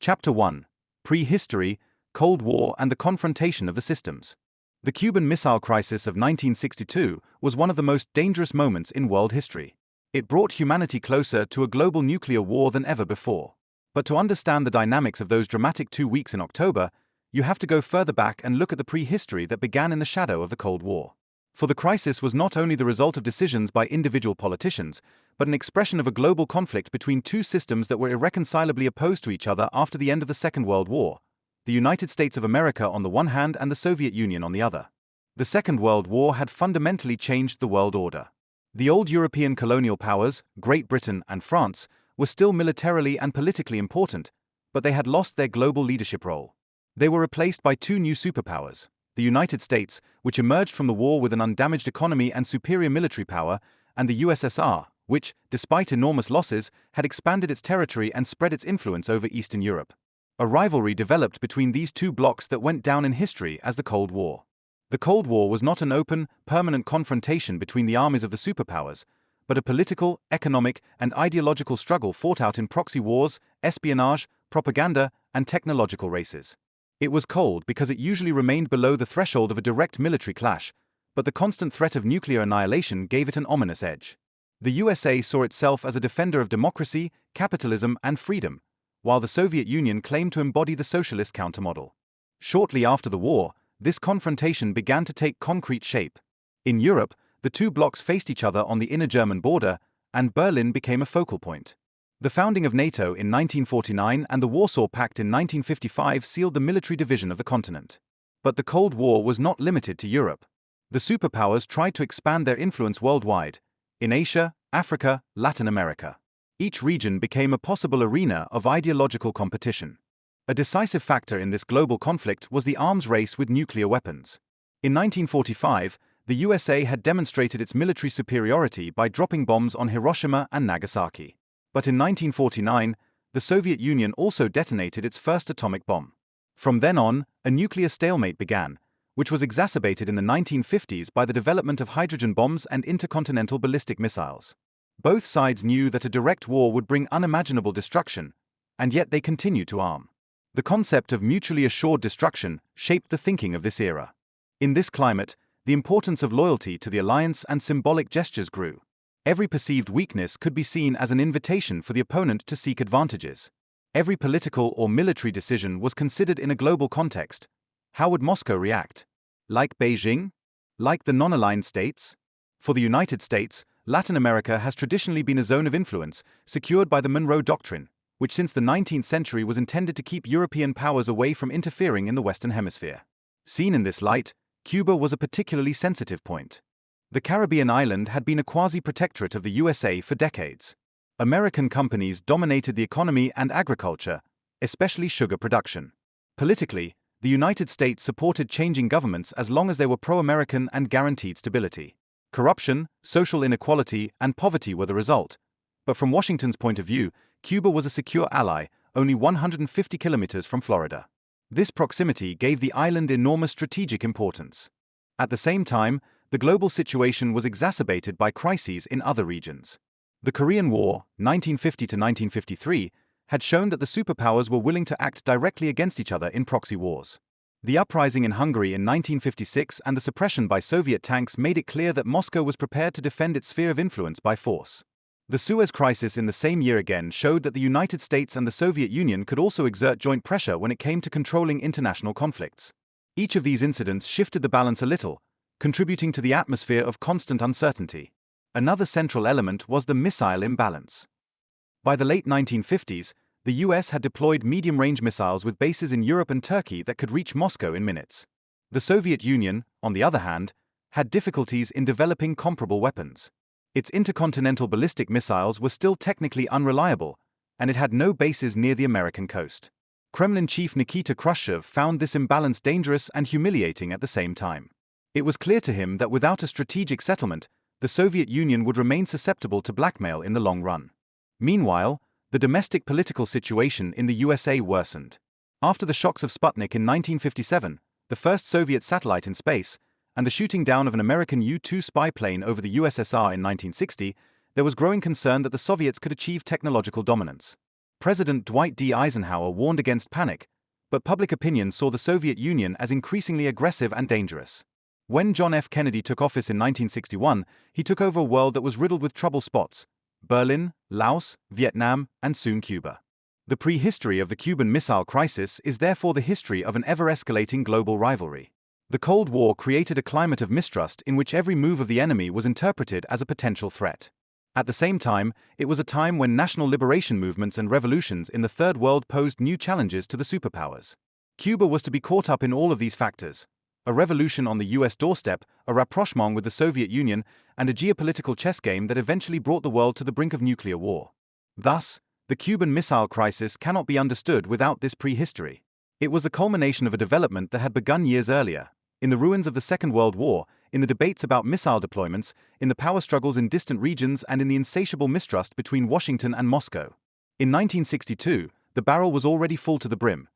Chapter 1. Prehistory, Cold War and the Confrontation of the Systems. The Cuban Missile Crisis of 1962 was one of the most dangerous moments in world history. It brought humanity closer to a global nuclear war than ever before. But to understand the dynamics of those dramatic 2 weeks in October, you have to go further back and look at the prehistory that began in the shadow of the Cold War. For the crisis was not only the result of decisions by individual politicians, but an expression of a global conflict between two systems that were irreconcilably opposed to each other after the end of the Second World War, the United States of America on the one hand and the Soviet Union on the other. The Second World War had fundamentally changed the world order. The old European colonial powers, Great Britain and France, were still militarily and politically important, but they had lost their global leadership role. They were replaced by two new superpowers: the United States, which emerged from the war with an undamaged economy and superior military power, and the USSR, which, despite enormous losses, had expanded its territory and spread its influence over Eastern Europe. A rivalry developed between these two blocs that went down in history as the Cold War. The Cold War was not an open, permanent confrontation between the armies of the superpowers, but a political, economic, and ideological struggle fought out in proxy wars, espionage, propaganda, and technological races. It was cold because it usually remained below the threshold of a direct military clash, but the constant threat of nuclear annihilation gave it an ominous edge. The USA saw itself as a defender of democracy, capitalism, and freedom, while the Soviet Union claimed to embody the socialist countermodel. Shortly after the war, this confrontation began to take concrete shape. In Europe, the two blocs faced each other on the inner German border, and Berlin became a focal point. The founding of NATO in 1949 and the Warsaw Pact in 1955 sealed the military division of the continent. But the Cold War was not limited to Europe. The superpowers tried to expand their influence worldwide, in Asia, Africa, Latin America. Each region became a possible arena of ideological competition. A decisive factor in this global conflict was the arms race with nuclear weapons. In 1945, the USA had demonstrated its military superiority by dropping bombs on Hiroshima and Nagasaki. But in 1949, the Soviet Union also detonated its first atomic bomb. From then on, a nuclear stalemate began, which was exacerbated in the 1950s by the development of hydrogen bombs and intercontinental ballistic missiles. Both sides knew that a direct war would bring unimaginable destruction, and yet they continued to arm. The concept of mutually assured destruction shaped the thinking of this era. In this climate, the importance of loyalty to the alliance and symbolic gestures grew. Every perceived weakness could be seen as an invitation for the opponent to seek advantages. Every political or military decision was considered in a global context. How would Moscow react? Like Beijing? Like the non-aligned states? For the United States, Latin America has traditionally been a zone of influence, secured by the Monroe Doctrine, which since the 19th century was intended to keep European powers away from interfering in the Western Hemisphere. Seen in this light, Cuba was a particularly sensitive point. The Caribbean island had been a quasi-protectorate of the USA for decades. American companies dominated the economy and agriculture, especially sugar production. Politically, the United States supported changing governments as long as they were pro-American and guaranteed stability. Corruption, social inequality, and poverty were the result. But from Washington's point of view, Cuba was a secure ally, only 150 kilometers from Florida. This proximity gave the island enormous strategic importance. At the same time, the global situation was exacerbated by crises in other regions. The Korean War, 1950 to 1953, had shown that the superpowers were willing to act directly against each other in proxy wars. The uprising in Hungary in 1956 and the suppression by Soviet tanks made it clear that Moscow was prepared to defend its sphere of influence by force. The Suez Crisis in the same year again showed that the United States and the Soviet Union could also exert joint pressure when it came to controlling international conflicts. Each of these incidents shifted the balance a little, contributing to the atmosphere of constant uncertainty. Another central element was the missile imbalance. By the late 1950s, the US had deployed medium-range missiles with bases in Europe and Turkey that could reach Moscow in minutes. The Soviet Union, on the other hand, had difficulties in developing comparable weapons. Its intercontinental ballistic missiles were still technically unreliable, and it had no bases near the American coast. Kremlin chief Nikita Khrushchev found this imbalance dangerous and humiliating at the same time. It was clear to him that without a strategic settlement, the Soviet Union would remain susceptible to blackmail in the long run. Meanwhile, the domestic political situation in the USA worsened. After the shocks of Sputnik in 1957, the first Soviet satellite in space, and the shooting down of an American U-2 spy plane over the USSR in 1960, there was growing concern that the Soviets could achieve technological dominance. President Dwight D. Eisenhower warned against panic, but public opinion saw the Soviet Union as increasingly aggressive and dangerous. When John F. Kennedy took office in 1961, he took over a world that was riddled with trouble spots: Berlin, Laos, Vietnam, and soon Cuba. The prehistory of the Cuban Missile Crisis is therefore the history of an ever-escalating global rivalry. The Cold War created a climate of mistrust in which every move of the enemy was interpreted as a potential threat. At the same time, it was a time when national liberation movements and revolutions in the Third World posed new challenges to the superpowers. Cuba was to be caught up in all of these factors: a revolution on the US doorstep, a rapprochement with the Soviet Union, and a geopolitical chess game that eventually brought the world to the brink of nuclear war. Thus, the Cuban Missile Crisis cannot be understood without this prehistory. It was the culmination of a development that had begun years earlier, in the ruins of the Second World War, in the debates about missile deployments, in the power struggles in distant regions, and in the insatiable mistrust between Washington and Moscow. In 1962, the barrel was already full to the brim.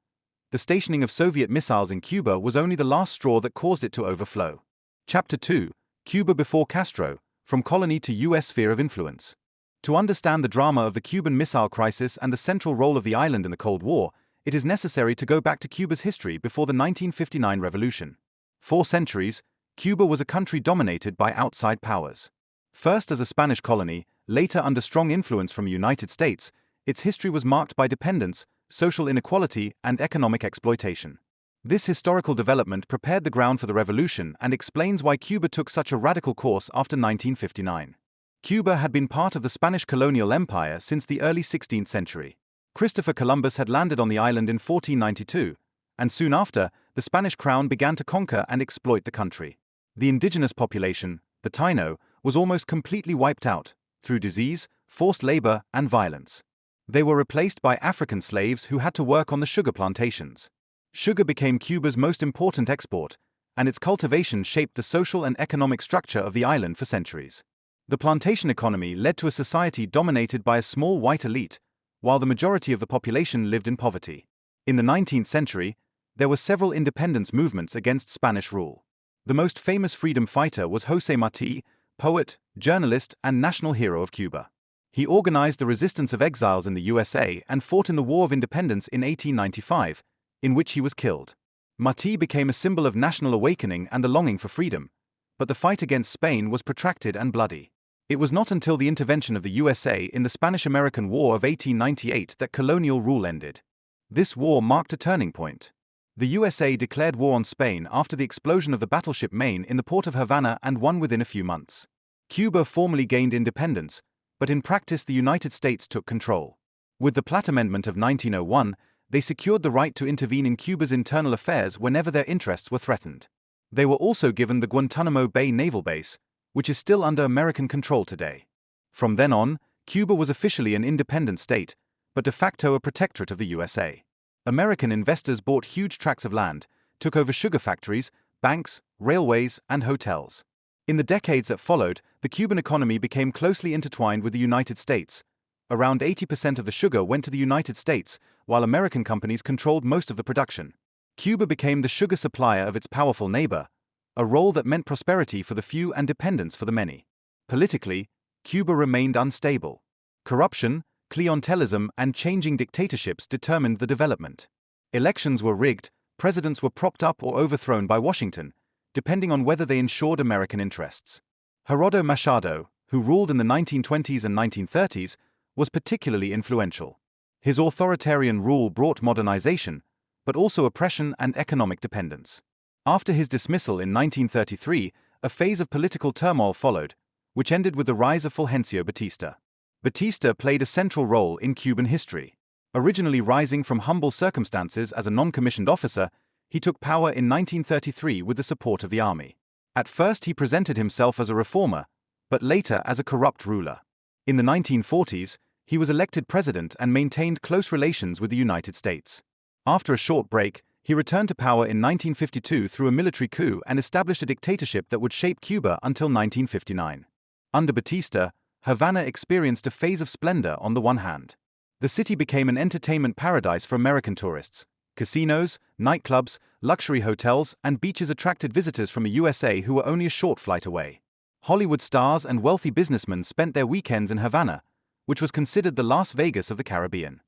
The stationing of Soviet missiles in Cuba was only the last straw that caused it to overflow. Chapter 2: Cuba before Castro, From Colony to U.S. Sphere of Influence. To understand the drama of the Cuban Missile Crisis and the central role of the island in the Cold War, it is necessary to go back to Cuba's history before the 1959 revolution. For centuries, Cuba was a country dominated by outside powers. First as a Spanish colony, later under strong influence from the United States, its history was marked by dependence, social inequality, and economic exploitation. This historical development prepared the ground for the revolution and explains why Cuba took such a radical course after 1959. Cuba had been part of the Spanish colonial empire since the early 16th century. Christopher Columbus had landed on the island in 1492, and soon after, the Spanish crown began to conquer and exploit the country. The indigenous population, the Taino, was almost completely wiped out, through disease, forced labor, and violence. They were replaced by African slaves who had to work on the sugar plantations. Sugar became Cuba's most important export, and its cultivation shaped the social and economic structure of the island for centuries. The plantation economy led to a society dominated by a small white elite, while the majority of the population lived in poverty. In the 19th century, there were several independence movements against Spanish rule. The most famous freedom fighter was José Martí, poet, journalist, and national hero of Cuba. He organized the resistance of exiles in the USA and fought in the War of Independence in 1895, in which he was killed. Martí became a symbol of national awakening and the longing for freedom, but the fight against Spain was protracted and bloody. It was not until the intervention of the USA in the Spanish-American War of 1898 that colonial rule ended. This war marked a turning point. The USA declared war on Spain after the explosion of the battleship Maine in the port of Havana and won within a few months. Cuba formally gained independence, but in practice the United States took control. With the Platt Amendment of 1901, they secured the right to intervene in Cuba's internal affairs whenever their interests were threatened. They were also given the Guantanamo Bay Naval Base, which is still under American control today. From then on, Cuba was officially an independent state, but de facto a protectorate of the USA. American investors bought huge tracts of land, took over sugar factories, banks, railways, and hotels. In the decades that followed, the Cuban economy became closely intertwined with the United States. Around 80% of the sugar went to the United States, while American companies controlled most of the production. Cuba became the sugar supplier of its powerful neighbor, a role that meant prosperity for the few and dependence for the many. Politically, Cuba remained unstable. Corruption, clientelism, and changing dictatorships determined the development. Elections were rigged, presidents were propped up or overthrown by Washington, depending on whether they ensured American interests. Gerardo Machado, who ruled in the 1920s and 1930s, was particularly influential. His authoritarian rule brought modernization, but also oppression and economic dependence. After his dismissal in 1933, a phase of political turmoil followed, which ended with the rise of Fulgencio Batista. Batista played a central role in Cuban history. Originally rising from humble circumstances as a non-commissioned officer, he took power in 1933 with the support of the army. At first he presented himself as a reformer, but later as a corrupt ruler. In the 1940s, he was elected president and maintained close relations with the United States. After a short break, he returned to power in 1952 through a military coup and established a dictatorship that would shape Cuba until 1959. Under Batista, Havana experienced a phase of splendor on the one hand. The city became an entertainment paradise for American tourists. Casinos, nightclubs, luxury hotels, and beaches attracted visitors from the USA who were only a short flight away. Hollywood stars and wealthy businessmen spent their weekends in Havana, which was considered the Las Vegas of the Caribbean.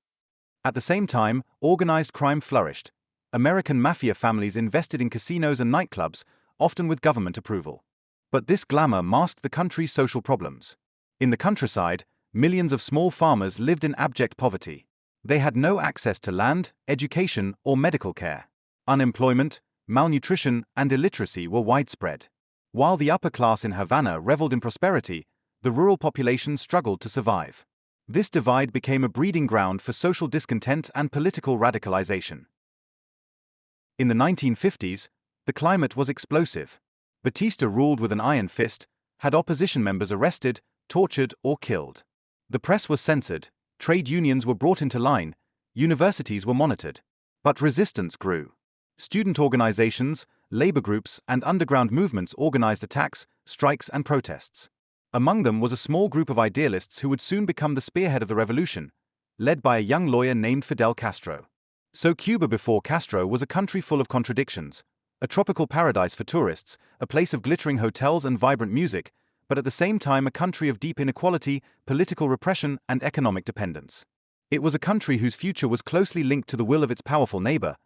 At the same time, organized crime flourished. American mafia families invested in casinos and nightclubs, often with government approval. But this glamour masked the country's social problems. In the countryside, millions of small farmers lived in abject poverty. They had no access to land, education, or medical care. Unemployment, malnutrition, and illiteracy were widespread. While the upper class in Havana reveled in prosperity, the rural population struggled to survive. This divide became a breeding ground for social discontent and political radicalization. In the 1950s, the climate was explosive. Batista ruled with an iron fist, had opposition members arrested, tortured, or killed. The press was censored, trade unions were brought into line, universities were monitored. But resistance grew. Student organizations, labor groups, and underground movements organized attacks, strikes, and protests. Among them was a small group of idealists who would soon become the spearhead of the revolution, led by a young lawyer named Fidel Castro. So Cuba before Castro was a country full of contradictions, a tropical paradise for tourists, a place of glittering hotels and vibrant music, but at the same time a country of deep inequality, political repression, and economic dependence. It was a country whose future was closely linked to the will of its powerful neighbor,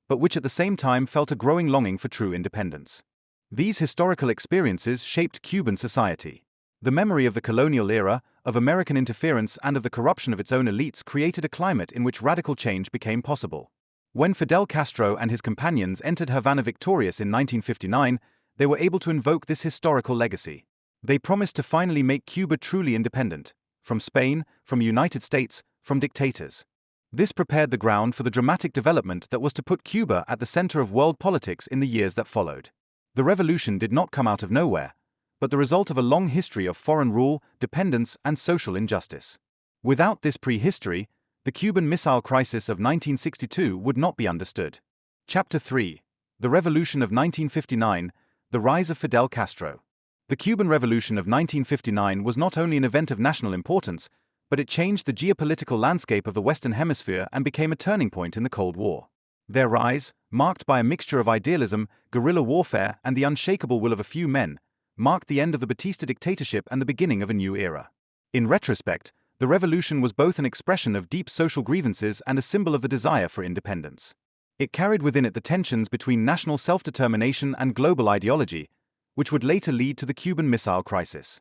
but which at the same time felt a growing longing for true independence. These historical experiences shaped Cuban society. The memory of the colonial era, of American interference, and of the corruption of its own elites created a climate in which radical change became possible. When Fidel Castro and his companions entered Havana victorious in 1959, they were able to invoke this historical legacy. They promised to finally make Cuba truly independent, from Spain, from the United States, from dictators. This prepared the ground for the dramatic development that was to put Cuba at the center of world politics in the years that followed. The revolution did not come out of nowhere, but the result of a long history of foreign rule, dependence, and social injustice. Without this prehistory, the Cuban Missile Crisis of 1962 would not be understood. Chapter 3: The Revolution of 1959, The Rise of Fidel Castro. The Cuban Revolution of 1959 was not only an event of national importance, but it changed the geopolitical landscape of the Western Hemisphere and became a turning point in the Cold War. Their rise, marked by a mixture of idealism, guerrilla warfare, and the unshakable will of a few men, marked the end of the Batista dictatorship and the beginning of a new era. In retrospect, the revolution was both an expression of deep social grievances and a symbol of the desire for independence. It carried within it the tensions between national self-determination and global ideology, which would later lead to the Cuban Missile Crisis.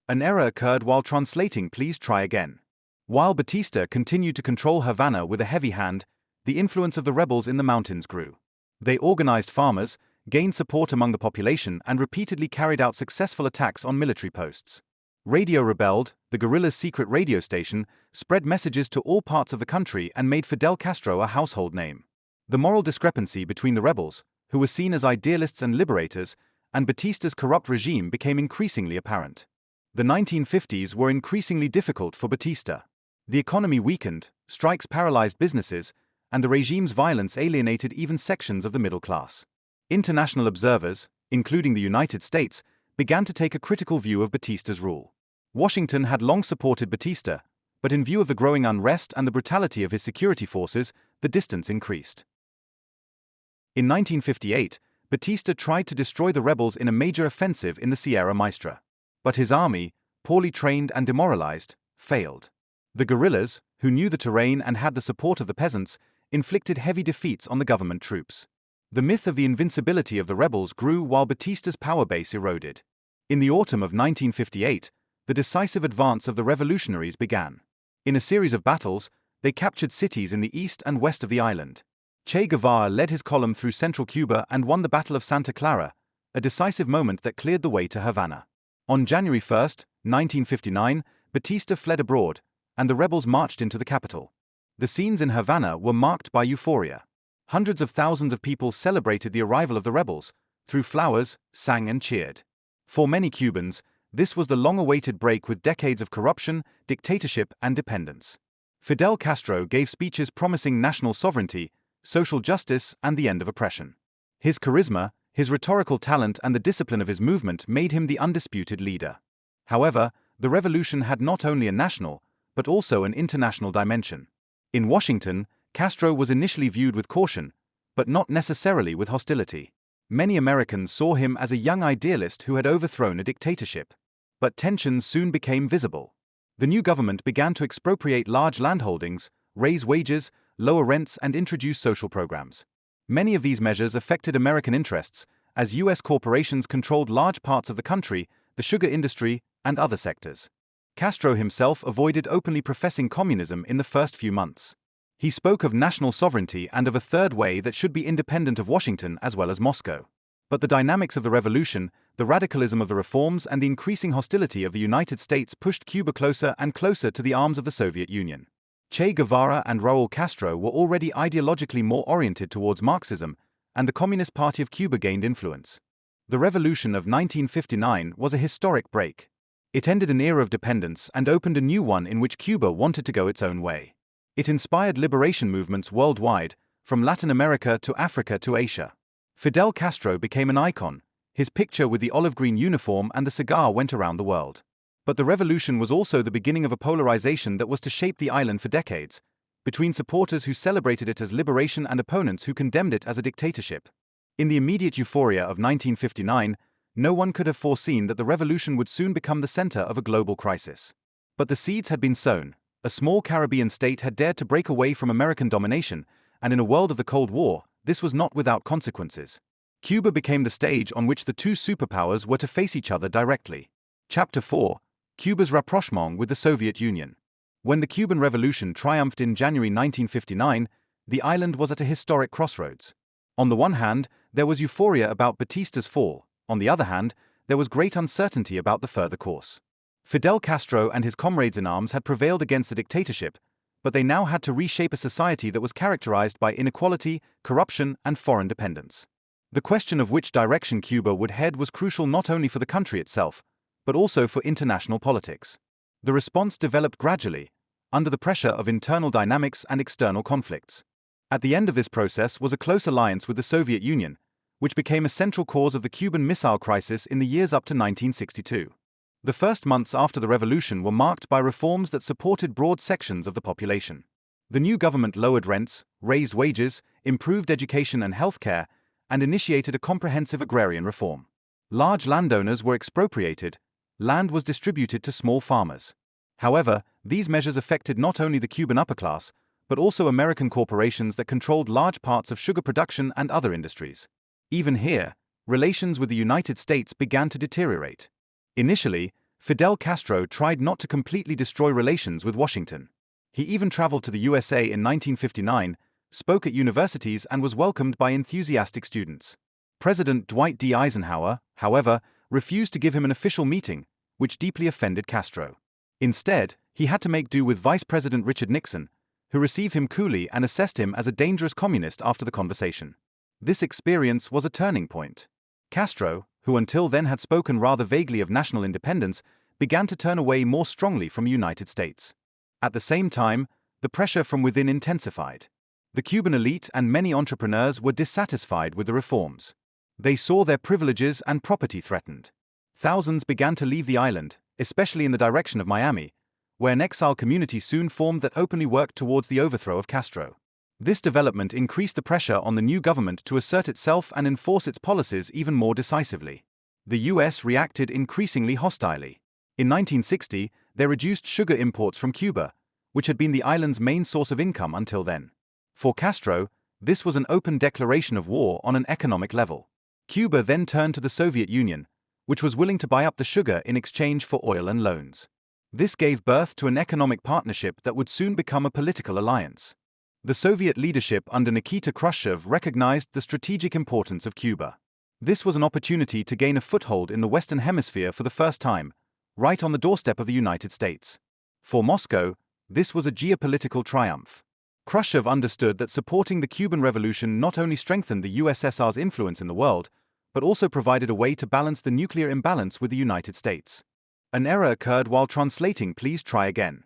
An error occurred while translating "Please try again." While Batista continued to control Havana with a heavy hand, the influence of the rebels in the mountains grew. They organized farmers, gained support among the population, and repeatedly carried out successful attacks on military posts. Radio rebelled, the guerrillas' secret radio station, spread messages to all parts of the country and made Fidel Castro a household name. The moral discrepancy between the rebels, who were seen as idealists and liberators, and Batista's corrupt regime became increasingly apparent. The 1950s were increasingly difficult for Batista. The economy weakened, strikes paralyzed businesses, and the regime's violence alienated even sections of the middle class. International observers, including the United States, began to take a critical view of Batista's rule. Washington had long supported Batista, but in view of the growing unrest and the brutality of his security forces, the distance increased. In 1958, Batista tried to destroy the rebels in a major offensive in the Sierra Maestra. But his army, poorly trained and demoralized, failed. The guerrillas, who knew the terrain and had the support of the peasants, inflicted heavy defeats on the government troops. The myth of the invincibility of the rebels grew while Batista's power base eroded. In the autumn of 1958, the decisive advance of the revolutionaries began. In a series of battles, they captured cities in the east and west of the island. Che Guevara led his column through central Cuba and won the Battle of Santa Clara, a decisive moment that cleared the way to Havana. On January 1, 1959, Batista fled abroad, and the rebels marched into the capital. The scenes in Havana were marked by euphoria. Hundreds of thousands of people celebrated the arrival of the rebels, threw flowers, sang and cheered. For many Cubans, this was the long-awaited break with decades of corruption, dictatorship, and dependence. Fidel Castro gave speeches promising national sovereignty, social justice, and the end of oppression. His charisma, his rhetorical talent, and the discipline of his movement made him the undisputed leader. However, the revolution had not only a national, but also an international dimension. In Washington, Castro was initially viewed with caution, but not necessarily with hostility. Many Americans saw him as a young idealist who had overthrown a dictatorship. But tensions soon became visible. The new government began to expropriate large landholdings, raise wages, lower rents, and introduce social programs. Many of these measures affected American interests, as U.S. corporations controlled large parts of the country, the sugar industry, and other sectors. Castro himself avoided openly professing communism in the first few months. He spoke of national sovereignty and of a third way that should be independent of Washington as well as Moscow. But the dynamics of the revolution, the radicalism of the reforms, and the increasing hostility of the United States pushed Cuba closer and closer to the arms of the Soviet Union. Che Guevara and Raúl Castro were already ideologically more oriented towards Marxism, and the Communist Party of Cuba gained influence. The revolution of 1959 was a historic break. It ended an era of dependence and opened a new one in which Cuba wanted to go its own way. It inspired liberation movements worldwide, from Latin America to Africa to Asia. Fidel Castro became an icon. His picture with the olive green uniform and the cigar went around the world. But the revolution was also the beginning of a polarization that was to shape the island for decades, between supporters who celebrated it as liberation and opponents who condemned it as a dictatorship. In the immediate euphoria of 1959, no one could have foreseen that the revolution would soon become the center of a global crisis. But the seeds had been sown. A small Caribbean state had dared to break away from American domination, and in a world of the Cold War, this was not without consequences. Cuba became the stage on which the two superpowers were to face each other directly. Chapter 4: Cuba's rapprochement with the Soviet Union. When the Cuban Revolution triumphed in January 1959, the island was at a historic crossroads. On the one hand, there was euphoria about Batista's fall. On the other hand, there was great uncertainty about the further course. Fidel Castro and his comrades-in-arms had prevailed against the dictatorship, but they now had to reshape a society that was characterized by inequality, corruption, and foreign dependence. The question of which direction Cuba would head was crucial not only for the country itself, but also for international politics. The response developed gradually, under the pressure of internal dynamics and external conflicts. At the end of this process was a close alliance with the Soviet Union, which became a central cause of the Cuban Missile Crisis in the years up to 1962. The first months after the revolution were marked by reforms that supported broad sections of the population. The new government lowered rents, raised wages, improved education and healthcare, and initiated a comprehensive agrarian reform. Large landowners were expropriated, land was distributed to small farmers. However, these measures affected not only the Cuban upper class, but also American corporations that controlled large parts of sugar production and other industries. Even here, relations with the United States began to deteriorate. Initially, Fidel Castro tried not to completely destroy relations with Washington. He even traveled to the USA in 1959, spoke at universities, and was welcomed by enthusiastic students. President Dwight D. Eisenhower, however, refused to give him an official meeting, which deeply offended Castro. Instead, he had to make do with Vice President Richard Nixon, who received him coolly and assessed him as a dangerous communist after the conversation. This experience was a turning point. Castro, who until then had spoken rather vaguely of national independence, began to turn away more strongly from the United States. At the same time, the pressure from within intensified. The Cuban elite and many entrepreneurs were dissatisfied with the reforms. They saw their privileges and property threatened. Thousands began to leave the island, especially in the direction of Miami, where an exile community soon formed that openly worked towards the overthrow of Castro. This development increased the pressure on the new government to assert itself and enforce its policies even more decisively. The US reacted increasingly hostilely. In 1960, they reduced sugar imports from Cuba, which had been the island's main source of income until then. For Castro, this was an open declaration of war on an economic level. Cuba then turned to the Soviet Union, which was willing to buy up the sugar in exchange for oil and loans. This gave birth to an economic partnership that would soon become a political alliance. The Soviet leadership under Nikita Khrushchev recognized the strategic importance of Cuba. This was an opportunity to gain a foothold in the Western Hemisphere for the first time, right on the doorstep of the United States. For Moscow, this was a geopolitical triumph. Khrushchev understood that supporting the Cuban Revolution not only strengthened the USSR's influence in the world, but also provided a way to balance the nuclear imbalance with the United States. An error occurred while translating "please try again."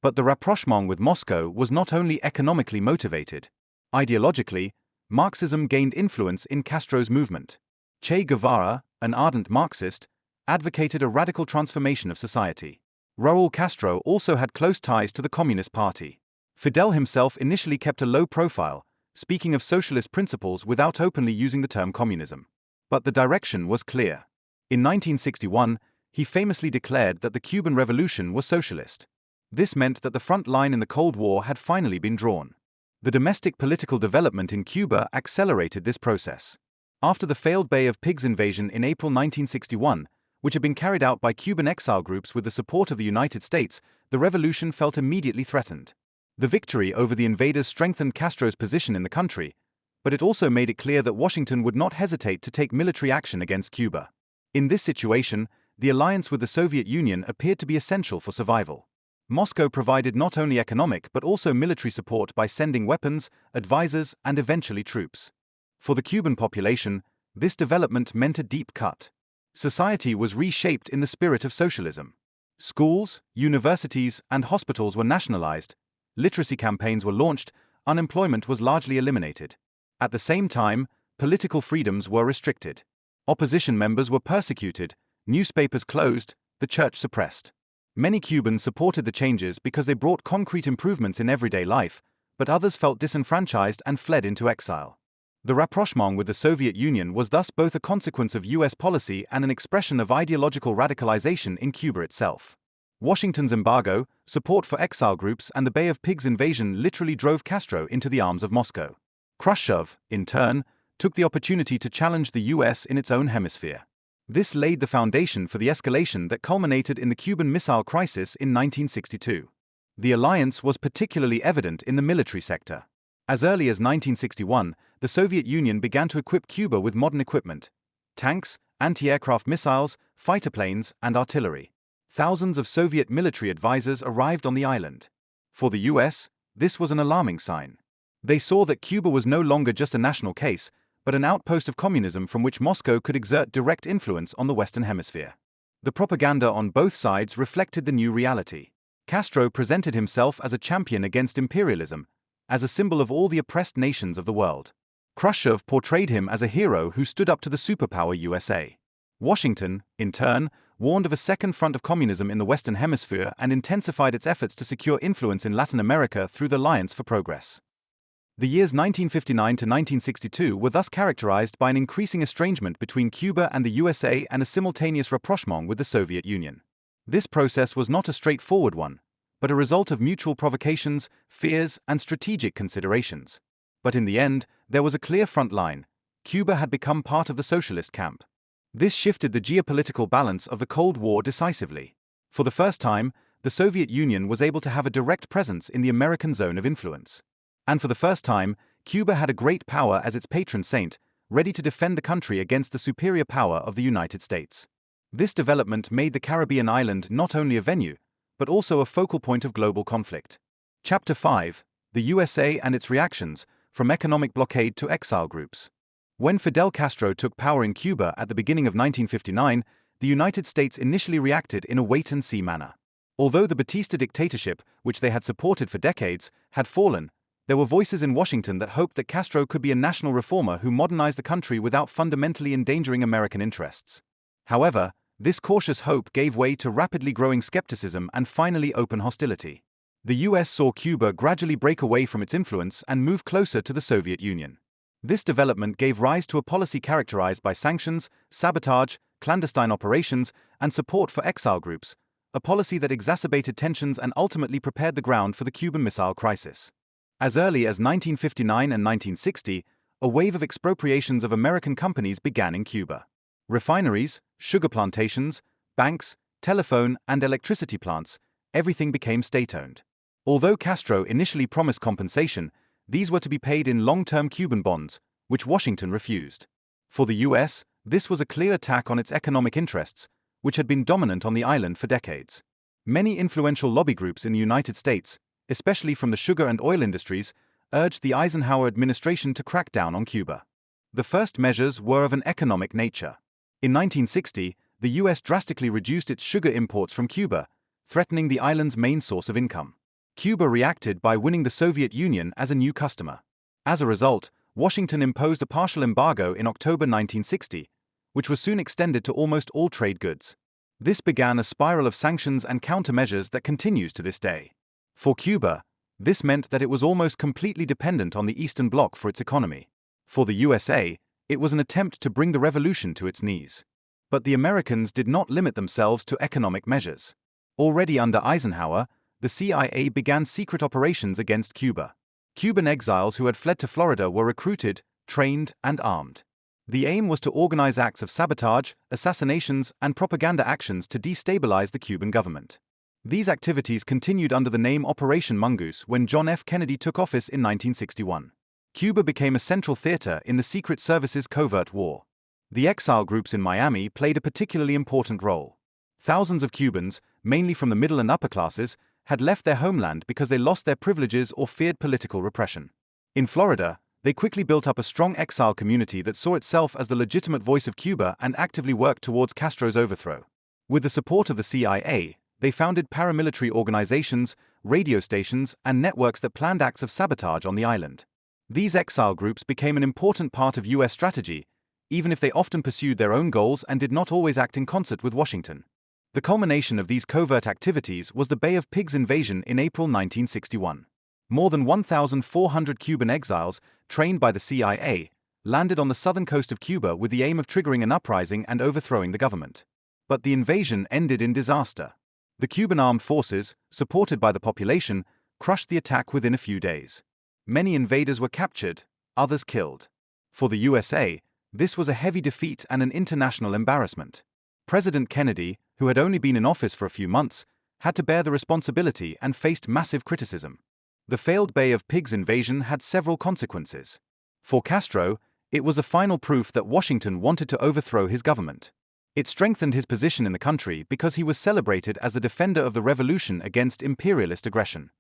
But the rapprochement with Moscow was not only economically motivated. Ideologically, Marxism gained influence in Castro's movement. Che Guevara, an ardent Marxist, advocated a radical transformation of society. Raúl Castro also had close ties to the Communist Party. Fidel himself initially kept a low profile, speaking of socialist principles without openly using the term communism. But the direction was clear. In 1961, he famously declared that the Cuban Revolution was socialist. This meant that the front line in the Cold War had finally been drawn. The domestic political development in Cuba accelerated this process. After the failed Bay of Pigs invasion in April 1961, which had been carried out by Cuban exile groups with the support of the United States, the revolution felt immediately threatened. The victory over the invaders strengthened Castro's position in the country, but it also made it clear that Washington would not hesitate to take military action against Cuba. In this situation, the alliance with the Soviet Union appeared to be essential for survival. Moscow provided not only economic but also military support by sending weapons, advisors, and eventually troops. For the Cuban population, this development meant a deep cut. Society was reshaped in the spirit of socialism. Schools, universities, and hospitals were nationalized, literacy campaigns were launched, unemployment was largely eliminated. At the same time, political freedoms were restricted. Opposition members were persecuted, newspapers closed, the church suppressed. Many Cubans supported the changes because they brought concrete improvements in everyday life, but others felt disenfranchised and fled into exile. The rapprochement with the Soviet Union was thus both a consequence of US policy and an expression of ideological radicalization in Cuba itself. Washington's embargo, support for exile groups, and the Bay of Pigs invasion literally drove Castro into the arms of Moscow. Khrushchev, in turn, took the opportunity to challenge the US in its own hemisphere. This laid the foundation for the escalation that culminated in the Cuban Missile Crisis in 1962. The alliance was particularly evident in the military sector. As early as 1961, the Soviet Union began to equip Cuba with modern equipment: tanks, anti-aircraft missiles, fighter planes, and artillery. Thousands of Soviet military advisors arrived on the island. For the US, this was an alarming sign. They saw that Cuba was no longer just a national case, but an outpost of communism from which Moscow could exert direct influence on the Western Hemisphere. The propaganda on both sides reflected the new reality. Castro presented himself as a champion against imperialism, as a symbol of all the oppressed nations of the world. Khrushchev portrayed him as a hero who stood up to the superpower USA. Washington, in turn, warned of a second front of communism in the Western Hemisphere and intensified its efforts to secure influence in Latin America through the Alliance for Progress. The years 1959 to 1962 were thus characterized by an increasing estrangement between Cuba and the USA and a simultaneous rapprochement with the Soviet Union. This process was not a straightforward one, but a result of mutual provocations, fears, and strategic considerations. But in the end, there was a clear front line: Cuba had become part of the socialist camp. This shifted the geopolitical balance of the Cold War decisively. For the first time, the Soviet Union was able to have a direct presence in the American zone of influence. And for the first time, Cuba had a great power as its patron saint, ready to defend the country against the superior power of the United States. This development made the Caribbean island not only a venue, but also a focal point of global conflict. Chapter 5: The USA and its reactions, from economic blockade to exile groups. When Fidel Castro took power in Cuba at the beginning of 1959, the United States initially reacted in a wait-and-see manner. Although the Batista dictatorship, which they had supported for decades, had fallen, there were voices in Washington that hoped that Castro could be a national reformer who modernized the country without fundamentally endangering American interests. However, this cautious hope gave way to rapidly growing skepticism and finally open hostility. The US saw Cuba gradually break away from its influence and move closer to the Soviet Union. This development gave rise to a policy characterized by sanctions, sabotage, clandestine operations, and support for exile groups, a policy that exacerbated tensions and ultimately prepared the ground for the Cuban Missile Crisis. As early as 1959 and 1960, a wave of expropriations of American companies began in Cuba. Refineries, sugar plantations, banks, telephone and electricity plants, everything became state-owned. Although Castro initially promised compensation, these were to be paid in long-term Cuban bonds, which Washington refused. For the US, this was a clear attack on its economic interests, which had been dominant on the island for decades. Many influential lobby groups in the United States, especially from the sugar and oil industries, urged the Eisenhower administration to crack down on Cuba. The first measures were of an economic nature. In 1960, the US drastically reduced its sugar imports from Cuba, threatening the island's main source of income. Cuba reacted by winning the Soviet Union as a new customer. As a result, Washington imposed a partial embargo in October 1960, which was soon extended to almost all trade goods. This began a spiral of sanctions and countermeasures that continues to this day. For Cuba, this meant that it was almost completely dependent on the Eastern Bloc for its economy. For the USA, it was an attempt to bring the revolution to its knees. But the Americans did not limit themselves to economic measures. Already under Eisenhower, the CIA began secret operations against Cuba. Cuban exiles who had fled to Florida were recruited, trained, and armed. The aim was to organize acts of sabotage, assassinations, and propaganda actions to destabilize the Cuban government. These activities continued under the name Operation Mongoose when John F. Kennedy took office in 1961. Cuba became a central theater in the Secret Service's covert war. The exile groups in Miami played a particularly important role. Thousands of Cubans, mainly from the middle and upper classes, had left their homeland because they lost their privileges or feared political repression. In Florida, they quickly built up a strong exile community that saw itself as the legitimate voice of Cuba and actively worked towards Castro's overthrow. With the support of the CIA, they founded paramilitary organizations, radio stations, and networks that planned acts of sabotage on the island. These exile groups became an important part of U.S. strategy, even if they often pursued their own goals and did not always act in concert with Washington. The culmination of these covert activities was the Bay of Pigs invasion in April 1961. More than 1,400 Cuban exiles, trained by the CIA, landed on the southern coast of Cuba with the aim of triggering an uprising and overthrowing the government. But the invasion ended in disaster. The Cuban armed forces, supported by the population, crushed the attack within a few days. Many invaders were captured, others killed. For the USA, this was a heavy defeat and an international embarrassment. President Kennedy, who had only been in office for a few months, had to bear the responsibility and faced massive criticism. The failed Bay of Pigs invasion had several consequences. For Castro, it was a final proof that Washington wanted to overthrow his government. It strengthened his position in the country because he was celebrated as the defender of the revolution against imperialist aggression.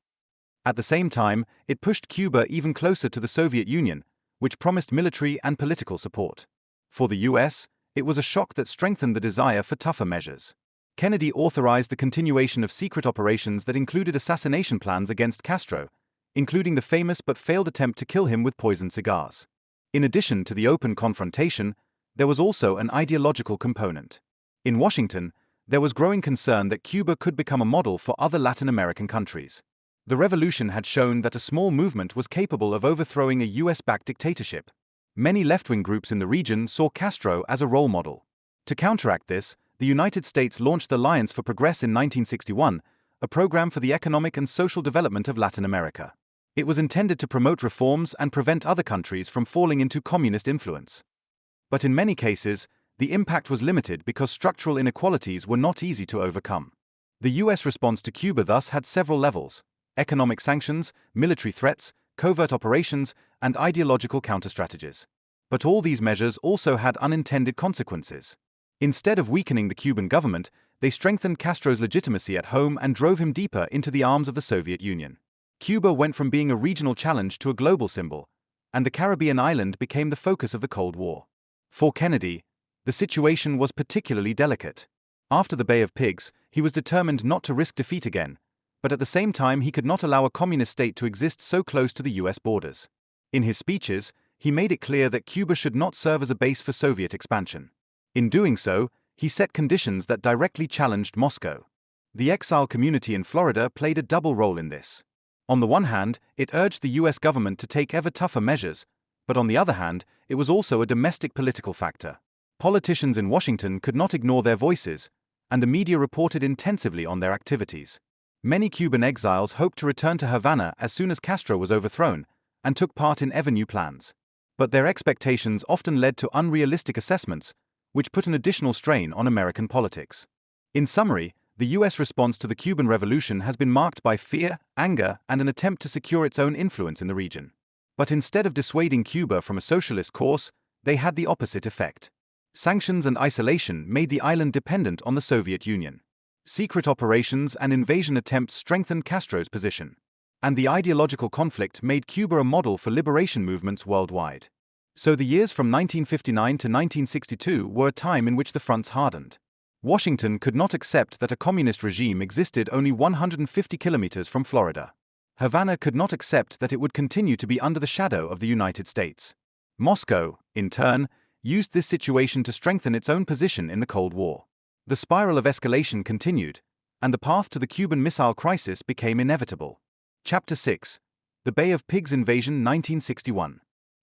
At the same time, it pushed Cuba even closer to the Soviet Union, which promised military and political support. For the US, it was a shock that strengthened the desire for tougher measures. Kennedy authorized the continuation of secret operations that included assassination plans against Castro, including the famous but failed attempt to kill him with poisoned cigars. In addition to the open confrontation, there was also an ideological component. In Washington, there was growing concern that Cuba could become a model for other Latin American countries. The revolution had shown that a small movement was capable of overthrowing a US-backed dictatorship. Many left-wing groups in the region saw Castro as a role model. To counteract this, the United States launched the Alliance for Progress in 1961, a program for the economic and social development of Latin America. It was intended to promote reforms and prevent other countries from falling into communist influence. But in many cases, the impact was limited because structural inequalities were not easy to overcome. The US response to Cuba thus had several levels: economic sanctions, military threats, covert operations, and ideological counterstrategies. But all these measures also had unintended consequences. Instead of weakening the Cuban government, they strengthened Castro's legitimacy at home and drove him deeper into the arms of the Soviet Union. Cuba went from being a regional challenge to a global symbol, and the Caribbean island became the focus of the Cold War. For Kennedy, the situation was particularly delicate. After the Bay of Pigs, he was determined not to risk defeat again, but at the same time he could not allow a communist state to exist so close to the US borders. In his speeches, he made it clear that Cuba should not serve as a base for Soviet expansion. In doing so, he set conditions that directly challenged Moscow. The exile community in Florida played a double role in this. On the one hand, it urged the US government to take ever tougher measures, but on the other hand, it was also a domestic political factor. Politicians in Washington could not ignore their voices, and the media reported intensively on their activities. Many Cuban exiles hoped to return to Havana as soon as Castro was overthrown, and took part in ever new plans. But their expectations often led to unrealistic assessments, which put an additional strain on American politics. In summary, the US response to the Cuban Revolution has been marked by fear, anger, and an attempt to secure its own influence in the region. But instead of dissuading Cuba from a socialist course, they had the opposite effect. Sanctions and isolation made the island dependent on the Soviet Union. Secret operations and invasion attempts strengthened Castro's position. And the ideological conflict made Cuba a model for liberation movements worldwide. So the years from 1959 to 1962 were a time in which the fronts hardened. Washington could not accept that a communist regime existed only 150 kilometers from Florida. Havana could not accept that it would continue to be under the shadow of the United States. Moscow, in turn, used this situation to strengthen its own position in the Cold War. The spiral of escalation continued, and the path to the Cuban Missile Crisis became inevitable. Chapter 6: The Bay of Pigs Invasion 1961.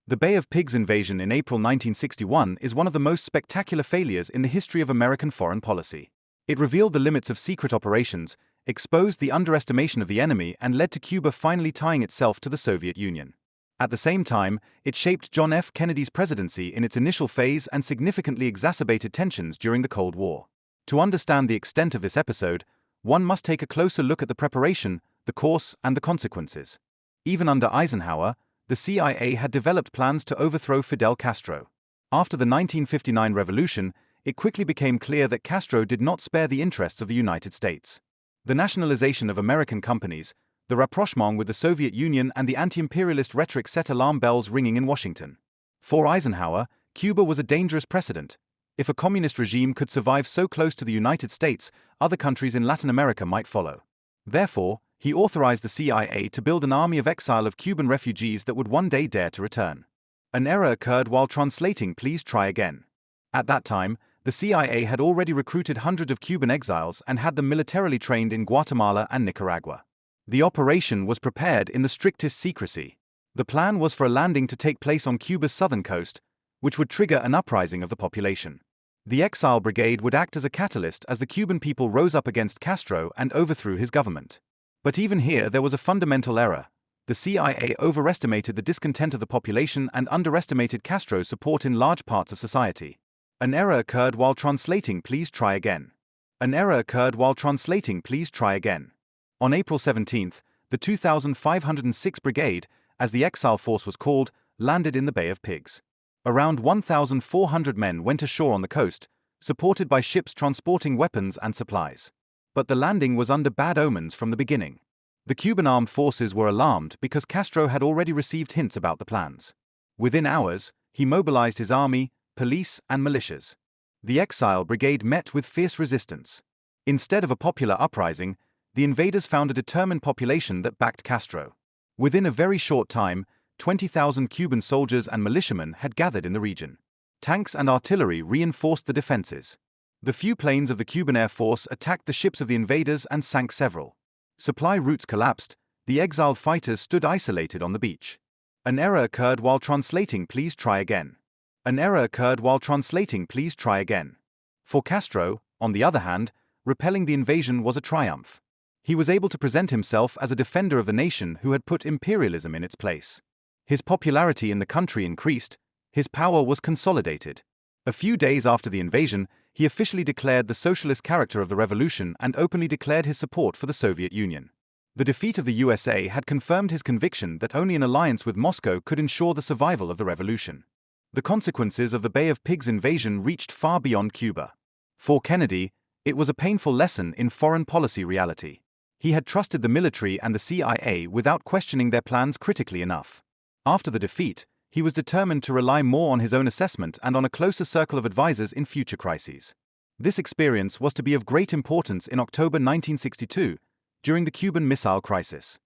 The Bay of Pigs invasion in April 1961 is one of the most spectacular failures in the history of American foreign policy. It revealed the limits of secret operations, exposed the underestimation of the enemy and led to Cuba finally tying itself to the Soviet Union. At the same time, it shaped John F. Kennedy's presidency in its initial phase and significantly exacerbated tensions during the Cold War. To understand the extent of this episode, one must take a closer look at the preparation, the course, and the consequences. Even under Eisenhower, the CIA had developed plans to overthrow Fidel Castro. After the 1959 revolution, it quickly became clear that Castro did not spare the interests of the United States. The nationalization of American companies, the rapprochement with the Soviet Union, and the anti-imperialist rhetoric set alarm bells ringing in Washington. For Eisenhower, Cuba was a dangerous precedent. If a communist regime could survive so close to the United States, other countries in Latin America might follow. Therefore, he authorized the CIA to build an army of exile of Cuban refugees that would one day dare to return. An error occurred while translating "Please try again." At that time, the CIA had already recruited hundreds of Cuban exiles and had them militarily trained in Guatemala and Nicaragua. The operation was prepared in the strictest secrecy. The plan was for a landing to take place on Cuba's southern coast, which would trigger an uprising of the population. The exile brigade would act as a catalyst as the Cuban people rose up against Castro and overthrew his government. But even here there was a fundamental error. The CIA overestimated the discontent of the population and underestimated Castro's support in large parts of society. An error occurred while translating "Please try again." An error occurred while translating "Please try again." On April 17, the 2506 Brigade, as the exile force was called, landed in the Bay of Pigs. Around 1,400 men went ashore on the coast, supported by ships transporting weapons and supplies. But the landing was under bad omens from the beginning. The Cuban armed forces were alarmed because Castro had already received hints about the plans. Within hours, he mobilized his army, police, and militias. The exile brigade met with fierce resistance. Instead of a popular uprising, the invaders found a determined population that backed Castro. Within a very short time, 20,000 Cuban soldiers and militiamen had gathered in the region. Tanks and artillery reinforced the defenses. The few planes of the Cuban Air Force attacked the ships of the invaders and sank several. Supply routes collapsed. The exiled fighters stood isolated on the beach. An error occurred while translating "Please try again." An error occurred while translating "Please try again." For Castro, on the other hand, repelling the invasion was a triumph. He was able to present himself as a defender of the nation who had put imperialism in its place. His popularity in the country increased. His power was consolidated. A few days after the invasion, he officially declared the socialist character of the revolution and openly declared his support for the Soviet Union. The defeat of the USA had confirmed his conviction that only an alliance with Moscow could ensure the survival of the revolution. The consequences of the Bay of Pigs invasion reached far beyond Cuba. For Kennedy, it was a painful lesson in foreign policy reality. He had trusted the military and the CIA without questioning their plans critically enough. After the defeat, he was determined to rely more on his own assessment and on a closer circle of advisors in future crises. This experience was to be of great importance in October 1962, during the Cuban Missile Crisis.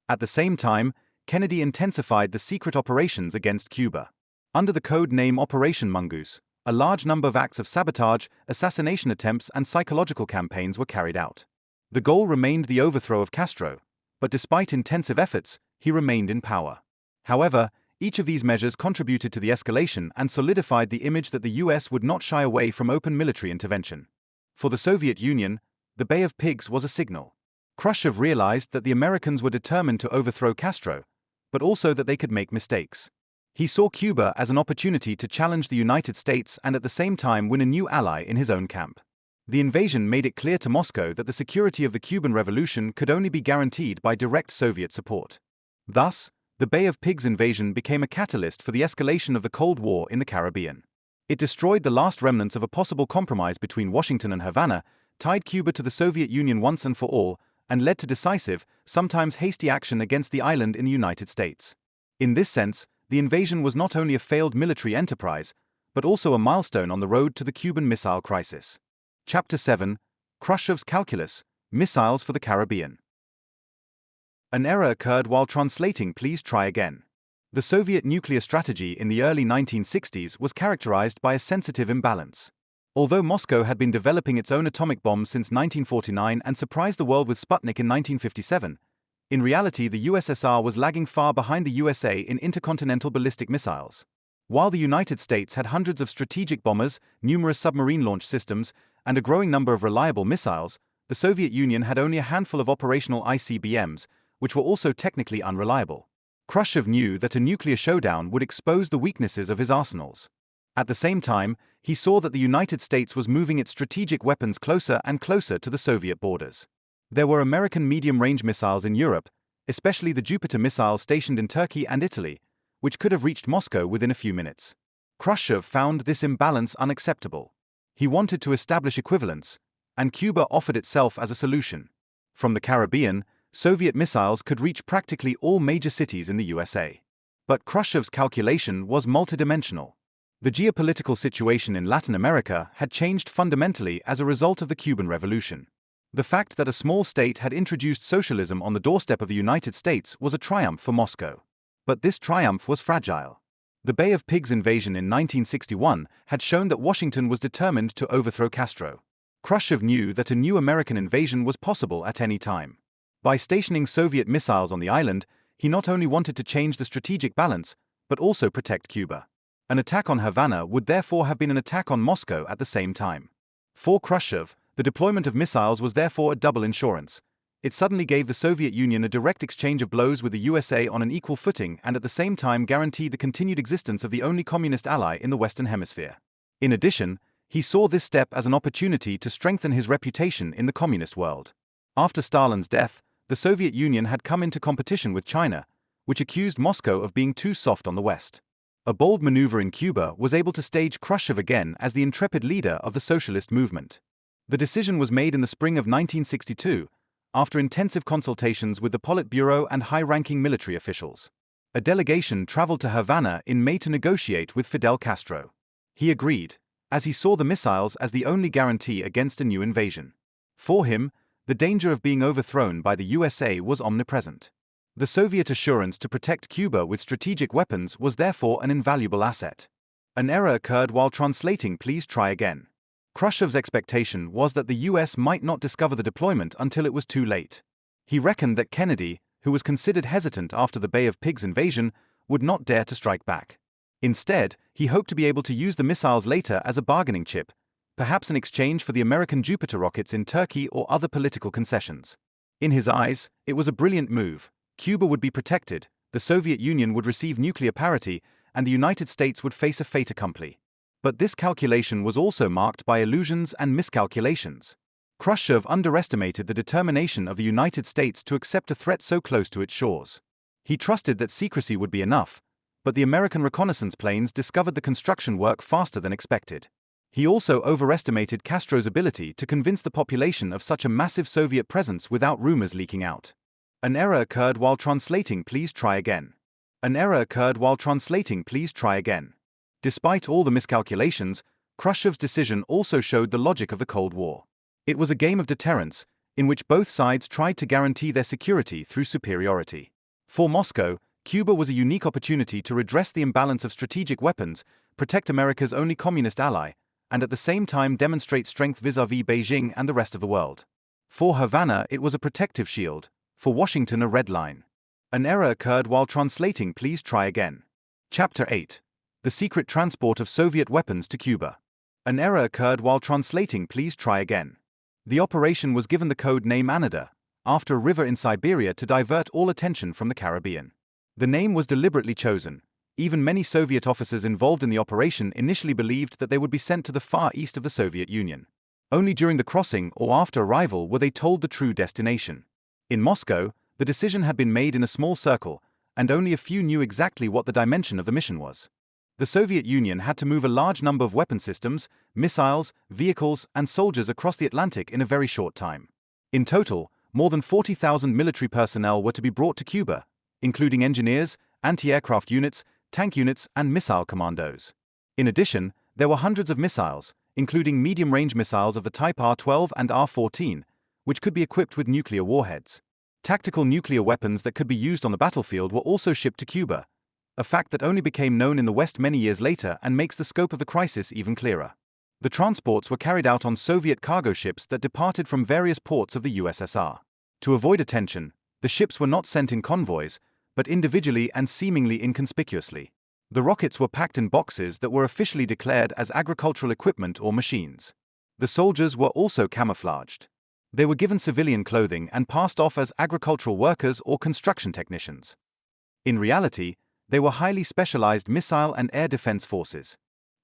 At the same time, Kennedy intensified the secret operations against Cuba. Under the code name Operation Mongoose, a large number of acts of sabotage, assassination attempts, and psychological campaigns were carried out. The goal remained the overthrow of Castro, but despite intensive efforts, he remained in power. However, each of these measures contributed to the escalation and solidified the image that the US would not shy away from open military intervention. For the Soviet Union, the Bay of Pigs was a signal. Khrushchev realized that the Americans were determined to overthrow Castro, but also that they could make mistakes. He saw Cuba as an opportunity to challenge the United States and at the same time win a new ally in his own camp. The invasion made it clear to Moscow that the security of the Cuban Revolution could only be guaranteed by direct Soviet support. Thus, the Bay of Pigs invasion became a catalyst for the escalation of the Cold War in the Caribbean. It destroyed the last remnants of a possible compromise between Washington and Havana, tied Cuba to the Soviet Union once and for all, and led to decisive, sometimes hasty action against the island in the United States. In this sense, the invasion was not only a failed military enterprise, but also a milestone on the road to the Cuban Missile Crisis. Chapter 7: Khrushchev's Calculus, Missiles for the Caribbean. An error occurred while translating "Please try again." The Soviet nuclear strategy in the early 1960s was characterized by a sensitive imbalance. Although Moscow had been developing its own atomic bombs since 1949 and surprised the world with Sputnik in 1957, in reality the USSR was lagging far behind the USA in intercontinental ballistic missiles. While the United States had hundreds of strategic bombers, numerous submarine launch systems, and a growing number of reliable missiles, the Soviet Union had only a handful of operational ICBMs, which were also technically unreliable. Khrushchev knew that a nuclear showdown would expose the weaknesses of his arsenals. At the same time, he saw that the United States was moving its strategic weapons closer and closer to the Soviet borders. There were American medium-range missiles in Europe, especially the Jupiter missiles stationed in Turkey and Italy, which could have reached Moscow within a few minutes. Khrushchev found this imbalance unacceptable. He wanted to establish equivalence, and Cuba offered itself as a solution. From the Caribbean, Soviet missiles could reach practically all major cities in the USA. But Khrushchev's calculation was multidimensional. The geopolitical situation in Latin America had changed fundamentally as a result of the Cuban Revolution. The fact that a small state had introduced socialism on the doorstep of the United States was a triumph for Moscow. But this triumph was fragile. The Bay of Pigs invasion in 1961 had shown that Washington was determined to overthrow Castro. Khrushchev knew that a new American invasion was possible at any time. By stationing Soviet missiles on the island, he not only wanted to change the strategic balance, but also protect Cuba. An attack on Havana would therefore have been an attack on Moscow at the same time. For Khrushchev, the deployment of missiles was therefore a double insurance. It suddenly gave the Soviet Union a direct exchange of blows with the USA on an equal footing and at the same time guaranteed the continued existence of the only communist ally in the Western Hemisphere. In addition, he saw this step as an opportunity to strengthen his reputation in the communist world. After Stalin's death, the Soviet Union had come into competition with China, which accused Moscow of being too soft on the West. A bold maneuver in Cuba was able to stage Khrushchev again as the intrepid leader of the socialist movement. The decision was made in the spring of 1962, after intensive consultations with the Politburo and high-ranking military officials. A delegation traveled to Havana in May to negotiate with Fidel Castro. He agreed, as he saw the missiles as the only guarantee against a new invasion. For him, the danger of being overthrown by the USA was omnipresent. The Soviet assurance to protect Cuba with strategic weapons was therefore an invaluable asset. An error occurred while translating "please try again." Khrushchev's expectation was that the US might not discover the deployment until it was too late. He reckoned that Kennedy, who was considered hesitant after the Bay of Pigs invasion, would not dare to strike back. Instead, he hoped to be able to use the missiles later as a bargaining chip, perhaps in exchange for the American Jupiter rockets in Turkey or other political concessions. In his eyes, it was a brilliant move. Cuba would be protected, the Soviet Union would receive nuclear parity, and the United States would face a fait accompli. But this calculation was also marked by illusions and miscalculations. Khrushchev underestimated the determination of the United States to accept a threat so close to its shores. He trusted that secrecy would be enough, but the American reconnaissance planes discovered the construction work faster than expected. He also overestimated Castro's ability to convince the population of such a massive Soviet presence without rumors leaking out. An error occurred while translating "please try again." An error occurred while translating "please try again." Despite all the miscalculations, Khrushchev's decision also showed the logic of the Cold War. It was a game of deterrence, in which both sides tried to guarantee their security through superiority. For Moscow, Cuba was a unique opportunity to redress the imbalance of strategic weapons, protect America's only communist ally, and at the same time demonstrate strength vis-à-vis Beijing and the rest of the world. For Havana, it was a protective shield. For Washington, a red line. An error occurred while translating "please try again." Chapter 8. The secret transport of Soviet weapons to Cuba. An error occurred while translating "please try again." The operation was given the code name Anida, after a river in Siberia to divert all attention from the Caribbean. The name was deliberately chosen. Even many Soviet officers involved in the operation initially believed that they would be sent to the far east of the Soviet Union. Only during the crossing or after arrival were they told the true destination. In Moscow, the decision had been made in a small circle, and only a few knew exactly what the dimension of the mission was. The Soviet Union had to move a large number of weapon systems, missiles, vehicles, and soldiers across the Atlantic in a very short time. In total, more than 40,000 military personnel were to be brought to Cuba, including engineers, anti-aircraft units, tank units, and missile commandos. In addition, there were hundreds of missiles, including medium-range missiles of the type R-12 and R-14, which could be equipped with nuclear warheads. Tactical nuclear weapons that could be used on the battlefield were also shipped to Cuba, a fact that only became known in the West many years later and makes the scope of the crisis even clearer. The transports were carried out on Soviet cargo ships that departed from various ports of the USSR. To avoid attention, the ships were not sent in convoys, but individually and seemingly inconspicuously. The rockets were packed in boxes that were officially declared as agricultural equipment or machines. The soldiers were also camouflaged. They were given civilian clothing and passed off as agricultural workers or construction technicians. In reality, they were highly specialized missile and air defense forces.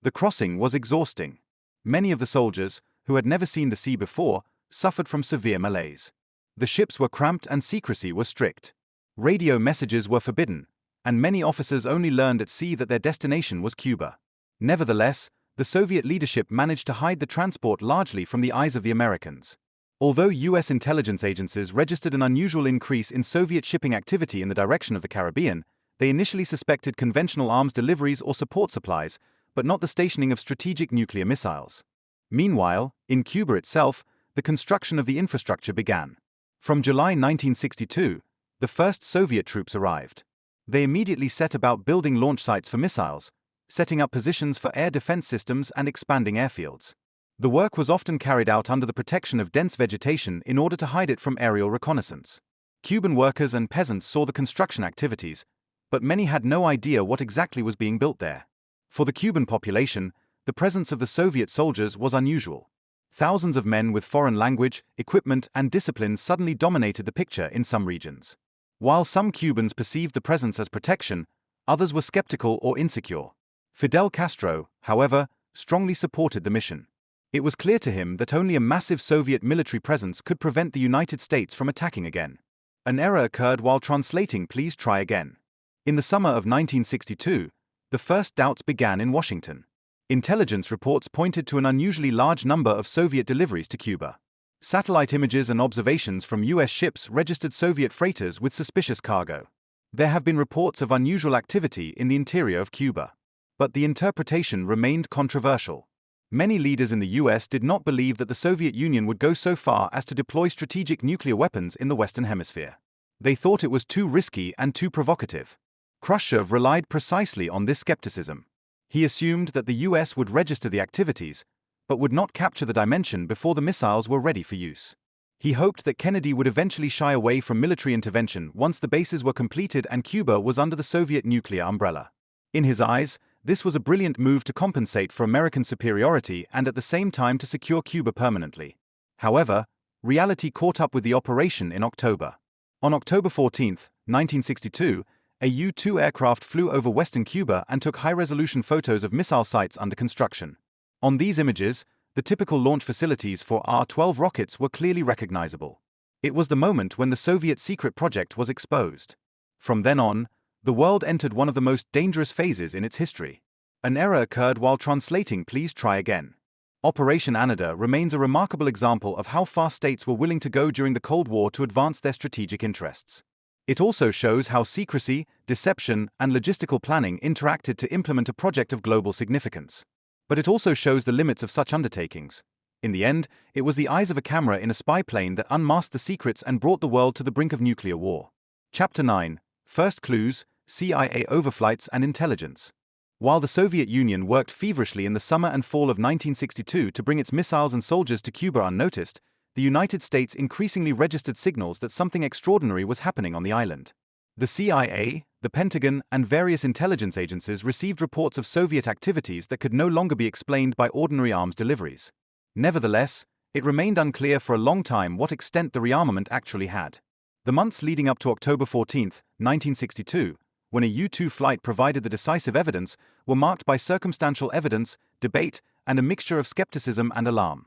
The crossing was exhausting. Many of the soldiers, who had never seen the sea before, suffered from severe malaise. The ships were cramped and secrecy was strict. Radio messages were forbidden, and many officers only learned at sea that their destination was Cuba. Nevertheless, the Soviet leadership managed to hide the transport largely from the eyes of the Americans. Although U.S. intelligence agencies registered an unusual increase in Soviet shipping activity in the direction of the Caribbean, they initially suspected conventional arms deliveries or support supplies, but not the stationing of strategic nuclear missiles. Meanwhile, in Cuba itself, the construction of the infrastructure began. From July 1962, the first Soviet troops arrived. They immediately set about building launch sites for missiles, setting up positions for air defense systems and expanding airfields. The work was often carried out under the protection of dense vegetation in order to hide it from aerial reconnaissance. Cuban workers and peasants saw the construction activities, but many had no idea what exactly was being built there. For the Cuban population, the presence of the Soviet soldiers was unusual. Thousands of men with foreign language, equipment, and discipline suddenly dominated the picture in some regions. While some Cubans perceived the presence as protection, others were skeptical or insecure. Fidel Castro, however, strongly supported the mission. It was clear to him that only a massive Soviet military presence could prevent the United States from attacking again. An error occurred while translating "Please try again." In the summer of 1962, the first doubts began in Washington. Intelligence reports pointed to an unusually large number of Soviet deliveries to Cuba. Satellite images and observations from U.S. ships registered Soviet freighters with suspicious cargo. There have been reports of unusual activity in the interior of Cuba. But the interpretation remained controversial. Many leaders in the U.S. did not believe that the Soviet Union would go so far as to deploy strategic nuclear weapons in the Western Hemisphere. They thought it was too risky and too provocative. Khrushchev relied precisely on this skepticism. He assumed that the U.S. would register the activities, but would not capture the dimension before the missiles were ready for use. He hoped that Kennedy would eventually shy away from military intervention once the bases were completed and Cuba was under the Soviet nuclear umbrella. In his eyes, this was a brilliant move to compensate for American superiority and at the same time to secure Cuba permanently. However, reality caught up with the operation in October. On October 14, 1962, a U-2 aircraft flew over western Cuba and took high-resolution photos of missile sites under construction. On these images, the typical launch facilities for R-12 rockets were clearly recognizable. It was the moment when the Soviet secret project was exposed. From then on, the world entered one of the most dangerous phases in its history. An error occurred while translating "Please try again." Operation Anida remains a remarkable example of how far states were willing to go during the Cold War to advance their strategic interests. It also shows how secrecy, deception, and logistical planning interacted to implement a project of global significance. But it also shows the limits of such undertakings. In the end, it was the eyes of a camera in a spy plane that unmasked the secrets and brought the world to the brink of nuclear war. Chapter 9. First Clues, CIA Overflights and Intelligence. While the Soviet Union worked feverishly in the summer and fall of 1962 to bring its missiles and soldiers to Cuba unnoticed, the United States increasingly registered signals that something extraordinary was happening on the island. The CIA, the Pentagon, and various intelligence agencies received reports of Soviet activities that could no longer be explained by ordinary arms deliveries. Nevertheless, it remained unclear for a long time what extent the rearmament actually had. The months leading up to October 14, 1962, when a U-2 flight provided the decisive evidence, were marked by circumstantial evidence, debate, and a mixture of skepticism and alarm.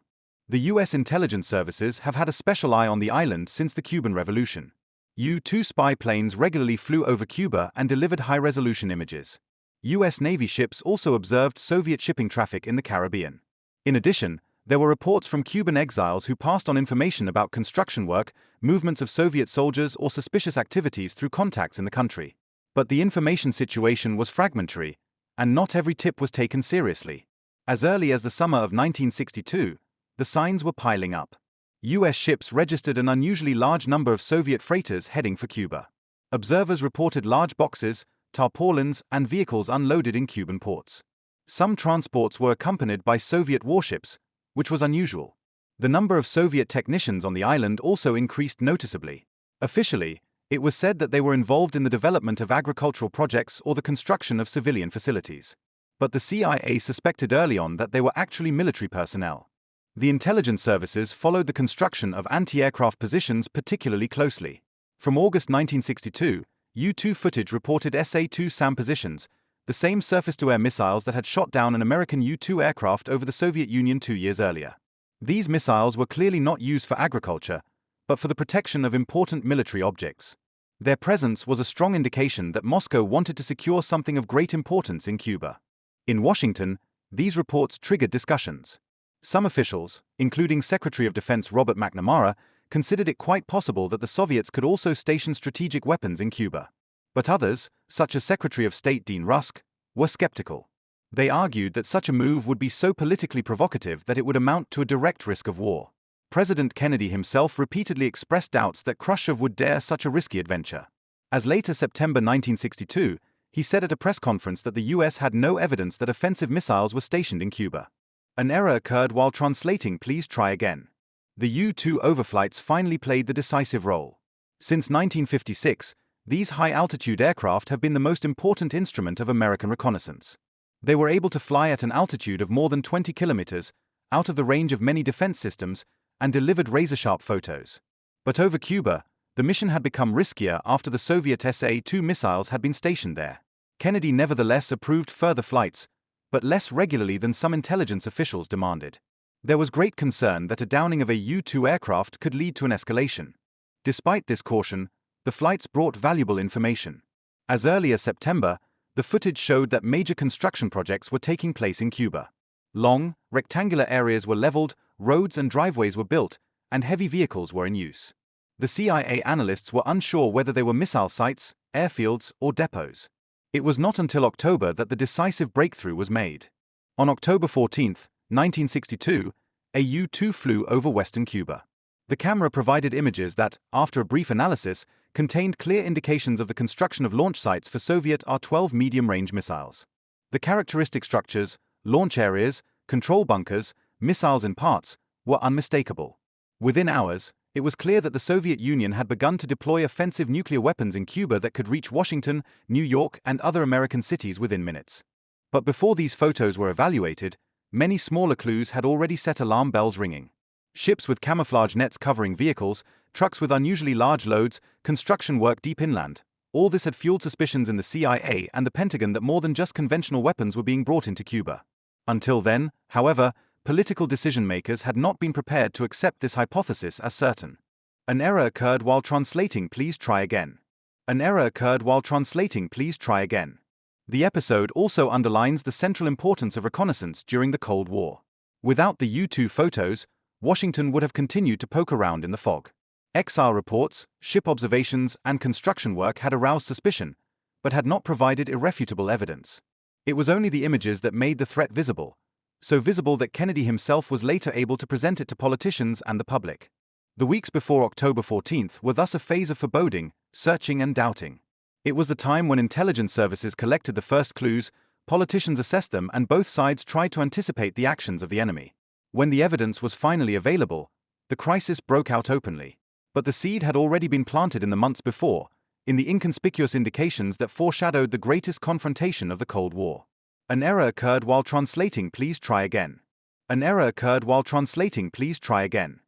The U.S. intelligence services have had a special eye on the island since the Cuban Revolution. U-2 spy planes regularly flew over Cuba and delivered high-resolution images. U.S. Navy ships also observed Soviet shipping traffic in the Caribbean. In addition, there were reports from Cuban exiles who passed on information about construction work, movements of Soviet soldiers, or suspicious activities through contacts in the country. But the information situation was fragmentary, and not every tip was taken seriously. As early as the summer of 1962, the signs were piling up. U.S. ships registered an unusually large number of Soviet freighters heading for Cuba. Observers reported large boxes, tarpaulins, and vehicles unloaded in Cuban ports. Some transports were accompanied by Soviet warships, which was unusual. The number of Soviet technicians on the island also increased noticeably. Officially, it was said that they were involved in the development of agricultural projects or the construction of civilian facilities. But the CIA suspected early on that they were actually military personnel. The intelligence services followed the construction of anti-aircraft positions particularly closely. From August 1962, U-2 footage reported SA-2 SAM positions, the same surface-to-air missiles that had shot down an American U-2 aircraft over the Soviet Union 2 years earlier. These missiles were clearly not used for agriculture, but for the protection of important military objects. Their presence was a strong indication that Moscow wanted to secure something of great importance in Cuba. In Washington, these reports triggered discussions. Some officials, including Secretary of Defense Robert McNamara, considered it quite possible that the Soviets could also station strategic weapons in Cuba. But others, such as Secretary of State Dean Rusk, were skeptical. They argued that such a move would be so politically provocative that it would amount to a direct risk of war. President Kennedy himself repeatedly expressed doubts that Khrushchev would dare such a risky adventure. As late as September 1962, he said at a press conference that the US had no evidence that offensive missiles were stationed in Cuba. An error occurred while translating "Please try again." The U-2 overflights finally played the decisive role. Since 1956, these high-altitude aircraft have been the most important instrument of American reconnaissance. They were able to fly at an altitude of more than 20 kilometers, out of the range of many defense systems, and delivered razor-sharp photos. But over Cuba, the mission had become riskier after the Soviet SA-2 missiles had been stationed there. Kennedy nevertheless approved further flights, but less regularly than some intelligence officials demanded. There was great concern that a downing of a U-2 aircraft could lead to an escalation. Despite this caution, the flights brought valuable information. As early as September, the footage showed that major construction projects were taking place in Cuba. Long, rectangular areas were leveled, roads and driveways were built, and heavy vehicles were in use. The CIA analysts were unsure whether they were missile sites, airfields, or depots. It was not until October that the decisive breakthrough was made. On October 14, 1962, a U-2 flew over western Cuba. The camera provided images that, after a brief analysis, contained clear indications of the construction of launch sites for Soviet R-12 medium-range missiles. The characteristic structures, launch areas, control bunkers, missiles and parts, were unmistakable. Within hours, it was clear that the Soviet Union had begun to deploy offensive nuclear weapons in Cuba that could reach Washington, New York, and other American cities within minutes. But before these photos were evaluated, many smaller clues had already set alarm bells ringing. Ships with camouflage nets covering vehicles, trucks with unusually large loads, construction work deep inland. All this had fueled suspicions in the CIA and the Pentagon that more than just conventional weapons were being brought into Cuba. Until then, however, political decision-makers had not been prepared to accept this hypothesis as certain. An error occurred while translating "Please try again." An error occurred while translating "Please try again." The episode also underlines the central importance of reconnaissance during the Cold War. Without the U-2 photos, Washington would have continued to poke around in the fog. XR reports, ship observations, and construction work had aroused suspicion, but had not provided irrefutable evidence. It was only the images that made the threat visible, so visible that Kennedy himself was later able to present it to politicians and the public. The weeks before October 14 were thus a phase of foreboding, searching and doubting. It was the time when intelligence services collected the first clues, politicians assessed them, and both sides tried to anticipate the actions of the enemy. When the evidence was finally available, the crisis broke out openly. But the seed had already been planted in the months before, in the inconspicuous indications that foreshadowed the greatest confrontation of the Cold War. An error occurred while translating "Please try again." An error occurred while translating "Please try again."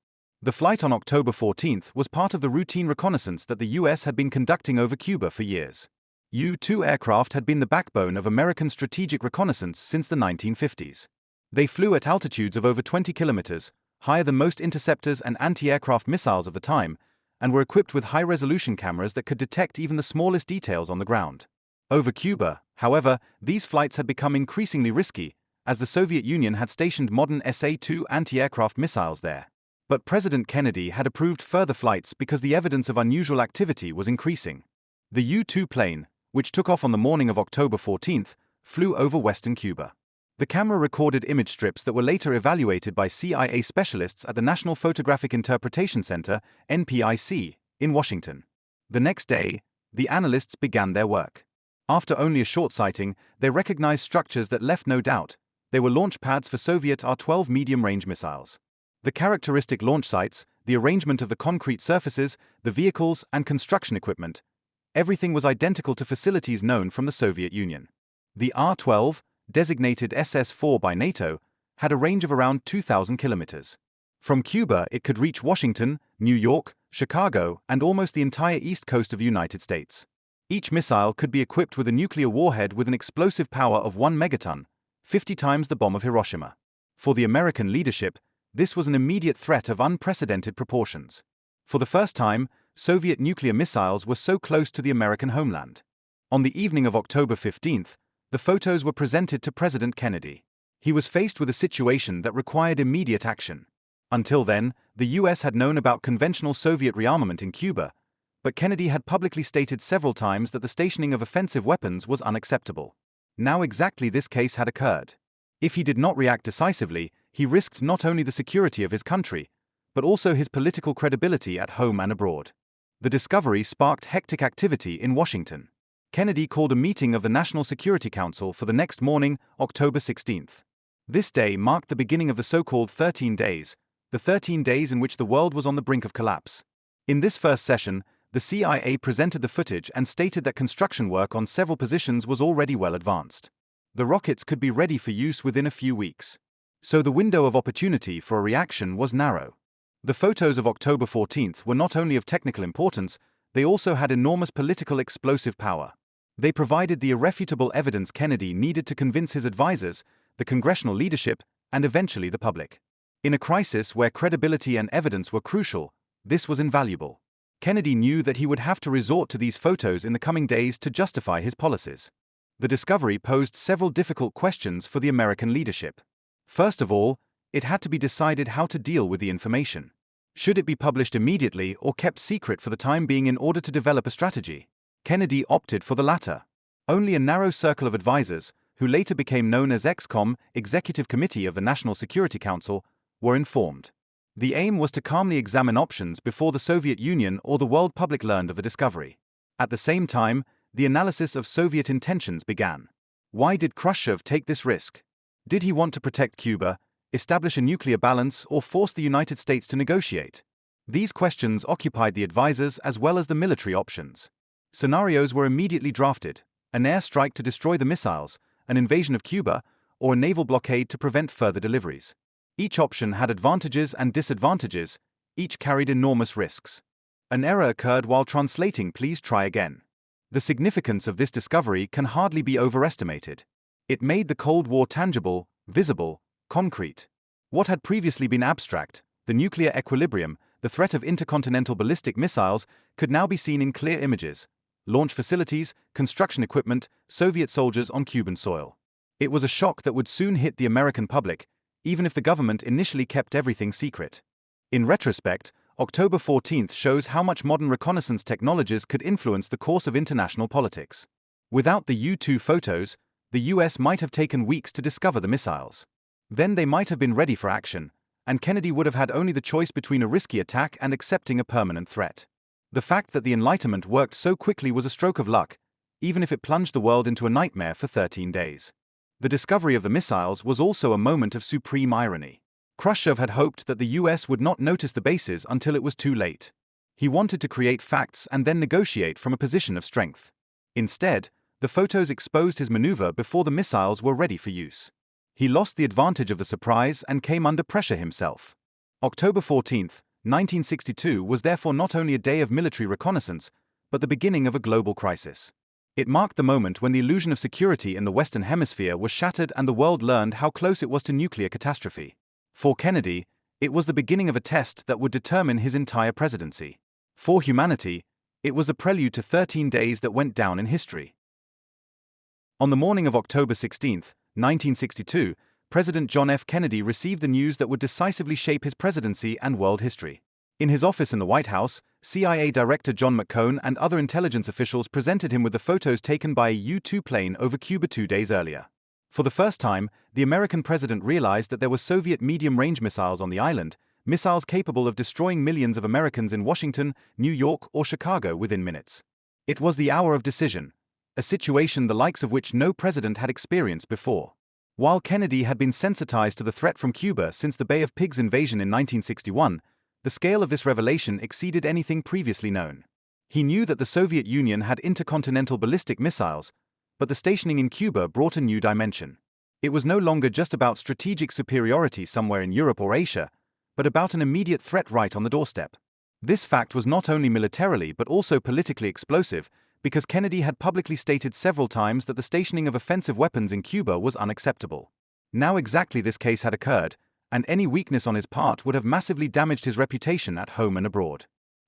The flight on October 14 was part of the routine reconnaissance that the US had been conducting over Cuba for years. U-2 aircraft had been the backbone of American strategic reconnaissance since the 1950s. They flew at altitudes of over 20 kilometers, higher than most interceptors and anti-aircraft missiles of the time, and were equipped with high-resolution cameras that could detect even the smallest details on the ground. Over Cuba, however, these flights had become increasingly risky, as the Soviet Union had stationed modern SA-2 anti-aircraft missiles there. But President Kennedy had approved further flights because the evidence of unusual activity was increasing. The U-2 plane, which took off on the morning of October 14, flew over western Cuba. The camera recorded image strips that were later evaluated by CIA specialists at the National Photographic Interpretation Center, NPIC, in Washington. The next day, the analysts began their work. After only a short sighting, they recognized structures that left no doubt. They were launch pads for Soviet R-12 medium-range missiles. The characteristic launch sites, the arrangement of the concrete surfaces, the vehicles and construction equipment, everything was identical to facilities known from the Soviet Union. The R-12, designated SS-4 by NATO, had a range of around 2,000 kilometers. From Cuba, it could reach Washington, New York, Chicago, and almost the entire east coast of the United States. Each missile could be equipped with a nuclear warhead with an explosive power of 1 megaton, 50 times the bomb of Hiroshima. For the American leadership, this was an immediate threat of unprecedented proportions. For the first time, Soviet nuclear missiles were so close to the American homeland. On the evening of October 15th, the photos were presented to President Kennedy. He was faced with a situation that required immediate action. Until then, the US had known about conventional Soviet rearmament in Cuba, but Kennedy had publicly stated several times that the stationing of offensive weapons was unacceptable. Now exactly this case had occurred. If he did not react decisively, he risked not only the security of his country, but also his political credibility at home and abroad. The discovery sparked hectic activity in Washington. Kennedy called a meeting of the National Security Council for the next morning, October 16th. This day marked the beginning of the so-called 13 days, the 13 days in which the world was on the brink of collapse. In this first session, the CIA presented the footage and stated that construction work on several positions was already well advanced. The rockets could be ready for use within a few weeks. So the window of opportunity for a reaction was narrow. The photos of October 14th were not only of technical importance, they also had enormous political explosive power. They provided the irrefutable evidence Kennedy needed to convince his advisors, the congressional leadership, and eventually the public. In a crisis where credibility and evidence were crucial, this was invaluable. Kennedy knew that he would have to resort to these photos in the coming days to justify his policies. The discovery posed several difficult questions for the American leadership. First of all, it had to be decided how to deal with the information. Should it be published immediately or kept secret for the time being in order to develop a strategy? Kennedy opted for the latter. Only a narrow circle of advisors, who later became known as ExComm, Executive Committee of the National Security Council, were informed. The aim was to calmly examine options before the Soviet Union or the world public learned of the discovery. At the same time, the analysis of Soviet intentions began. Why did Khrushchev take this risk? Did he want to protect Cuba, establish a nuclear balance, or force the United States to negotiate? These questions occupied the advisors as well as the military options. Scenarios were immediately drafted: an airstrike to destroy the missiles, an invasion of Cuba, or a naval blockade to prevent further deliveries. Each option had advantages and disadvantages, each carried enormous risks. An error occurred while translating "please try again." The significance of this discovery can hardly be overestimated. It made the Cold War tangible, visible, concrete. What had previously been abstract, the nuclear equilibrium, the threat of intercontinental ballistic missiles, could now be seen in clear images: launch facilities, construction equipment, Soviet soldiers on Cuban soil. It was a shock that would soon hit the American public, even if the government initially kept everything secret. In retrospect, October 14th shows how much modern reconnaissance technologies could influence the course of international politics. Without the U-2 photos, the US might have taken weeks to discover the missiles. Then they might have been ready for action, and Kennedy would have had only the choice between a risky attack and accepting a permanent threat. The fact that the Enlightenment worked so quickly was a stroke of luck, even if it plunged the world into a nightmare for 13 days. The discovery of the missiles was also a moment of supreme irony. Khrushchev had hoped that the US would not notice the bases until it was too late. He wanted to create facts and then negotiate from a position of strength. Instead, the photos exposed his maneuver before the missiles were ready for use. He lost the advantage of the surprise and came under pressure himself. October 14th, 1962 was therefore not only a day of military reconnaissance, but the beginning of a global crisis. It marked the moment when the illusion of security in the Western Hemisphere was shattered and the world learned how close it was to nuclear catastrophe. For Kennedy, it was the beginning of a test that would determine his entire presidency. For humanity, it was the prelude to 13 days that went down in history. On the morning of October 16, 1962, President John F. Kennedy received the news that would decisively shape his presidency and world history. In his office in the White House, CIA Director John McCone and other intelligence officials presented him with the photos taken by a U-2 plane over Cuba 2 days earlier. For the first time, the American president realized that there were Soviet medium-range missiles on the island, missiles capable of destroying millions of Americans in Washington, New York, or Chicago within minutes. It was the hour of decision, a situation the likes of which no president had experienced before. While Kennedy had been sensitized to the threat from Cuba since the Bay of Pigs invasion in 1961, the scale of this revelation exceeded anything previously known. He knew that the Soviet Union had intercontinental ballistic missiles, but the stationing in Cuba brought a new dimension. It was no longer just about strategic superiority somewhere in Europe or Asia, but about an immediate threat right on the doorstep. This fact was not only militarily but also politically explosive, because Kennedy had publicly stated several times that the stationing of offensive weapons in Cuba was unacceptable. Now exactly this case had occurred, and any weakness on his part would have massively damaged his reputation at home and abroad.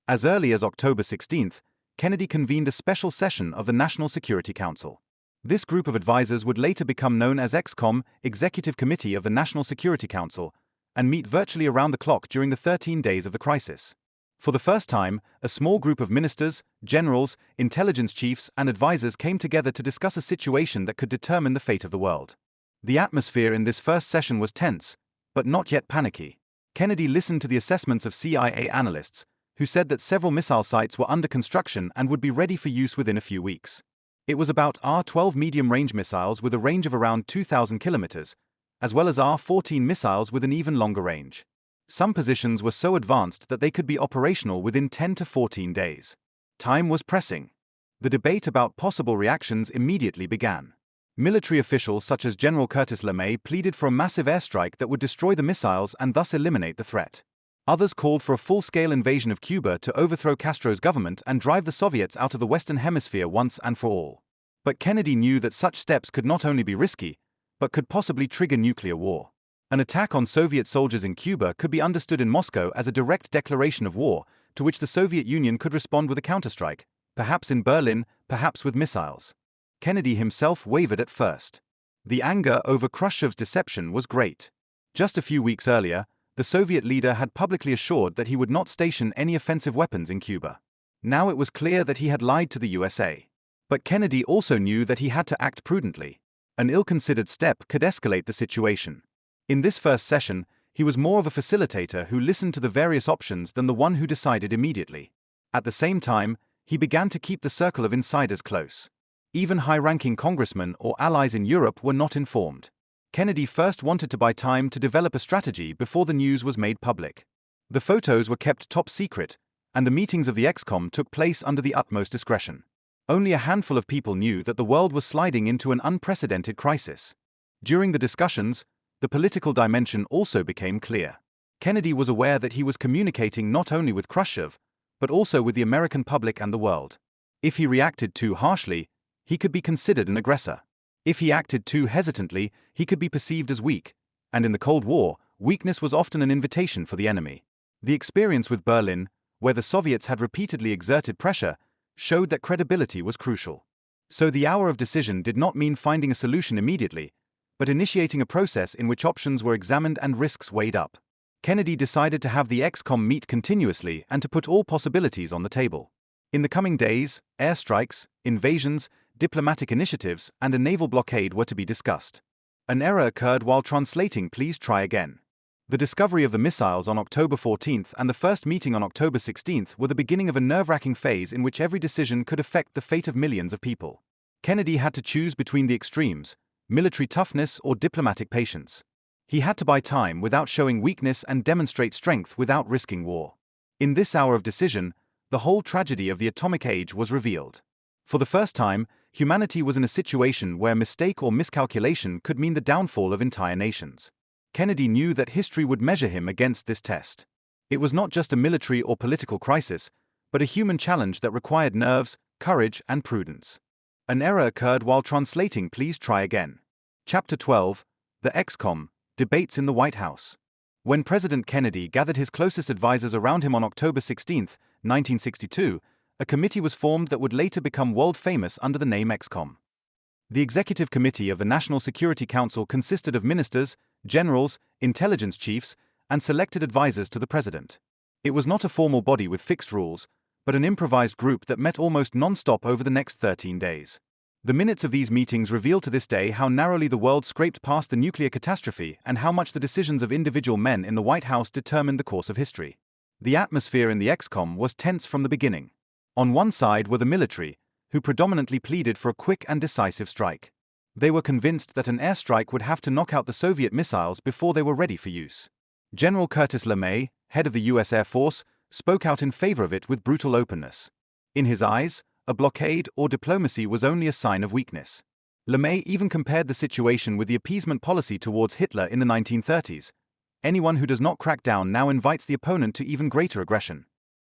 As early as October 16, Kennedy convened a special session of the National Security Council. This group of advisors would later become known as EXCOM, Executive Committee of the National Security Council, and meet virtually around the clock during the 13 days of the crisis. For the first time, a small group of ministers, generals, intelligence chiefs, and advisors came together to discuss a situation that could determine the fate of the world. The atmosphere in this first session was tense, but not yet panicky. Kennedy listened to the assessments of CIA analysts, who said that several missile sites were under construction and would be ready for use within a few weeks. It was about R-12 medium-range missiles with a range of around 2,000 kilometers, as well as R-14 missiles with an even longer range. Some positions were so advanced that they could be operational within 10 to 14 days. Time was pressing. The debate about possible reactions immediately began. Military officials such as General Curtis LeMay pleaded for a massive airstrike that would destroy the missiles and thus eliminate the threat. Others called for a full-scale invasion of Cuba to overthrow Castro's government and drive the Soviets out of the Western Hemisphere once and for all. But Kennedy knew that such steps could not only be risky, but could possibly trigger nuclear war. An attack on Soviet soldiers in Cuba could be understood in Moscow as a direct declaration of war, to which the Soviet Union could respond with a counterstrike, perhaps in Berlin, perhaps with missiles. Kennedy himself wavered at first. The anger over Khrushchev's deception was great. Just a few weeks earlier, the Soviet leader had publicly assured that he would not station any offensive weapons in Cuba. Now it was clear that he had lied to the USA. But Kennedy also knew that he had to act prudently. An ill-considered step could escalate the situation. In this first session, he was more of a facilitator who listened to the various options than the one who decided immediately. At the same time, he began to keep the circle of insiders close. Even high-ranking congressmen or allies in Europe were not informed. Kennedy first wanted to buy time to develop a strategy before the news was made public. The photos were kept top secret, and the meetings of the EXCOM took place under the utmost discretion. Only a handful of people knew that the world was sliding into an unprecedented crisis. During the discussions, the political dimension also became clear. Kennedy was aware that he was communicating not only with Khrushchev, but also with the American public and the world. If he reacted too harshly, he could be considered an aggressor. If he acted too hesitantly, he could be perceived as weak, and in the Cold War, weakness was often an invitation for the enemy. The experience with Berlin, where the Soviets had repeatedly exerted pressure, showed that credibility was crucial. So the hour of decision did not mean finding a solution immediately, but initiating a process in which options were examined and risks weighed up. Kennedy decided to have the EXCOM meet continuously and to put all possibilities on the table. In the coming days, airstrikes, invasions, diplomatic initiatives, and a naval blockade were to be discussed. An error occurred while translating "Please try again." The discovery of the missiles on October 14 and the first meeting on October 16 were the beginning of a nerve-wracking phase in which every decision could affect the fate of millions of people. Kennedy had to choose between the extremes: military toughness or diplomatic patience. He had to buy time without showing weakness and demonstrate strength without risking war. In this hour of decision, the whole tragedy of the atomic age was revealed. For the first time, humanity was in a situation where mistake or miscalculation could mean the downfall of entire nations. Kennedy knew that history would measure him against this test. It was not just a military or political crisis, but a human challenge that required nerves, courage, and prudence. An error occurred while translating "Please try again." Chapter 12, The EXCOM, Debates in the White House. When President Kennedy gathered his closest advisors around him on October 16, 1962, a committee was formed that would later become world-famous under the name EXCOM. The Executive Committee of the National Security Council consisted of ministers, generals, intelligence chiefs, and selected advisors to the president. It was not a formal body with fixed rules, but an improvised group that met almost non-stop over the next 13 days. The minutes of these meetings reveal to this day how narrowly the world scraped past the nuclear catastrophe and how much the decisions of individual men in the White House determined the course of history. The atmosphere in the EXCOM was tense from the beginning. On one side were the military, who predominantly pleaded for a quick and decisive strike. They were convinced that an airstrike would have to knock out the Soviet missiles before they were ready for use. General Curtis LeMay, head of the U.S. Air Force, spoke out in favor of it with brutal openness. In his eyes, a blockade or diplomacy was only a sign of weakness. LeMay even compared the situation with the appeasement policy towards Hitler in the 1930s. Anyone who does not crack down now invites the opponent to even greater aggression.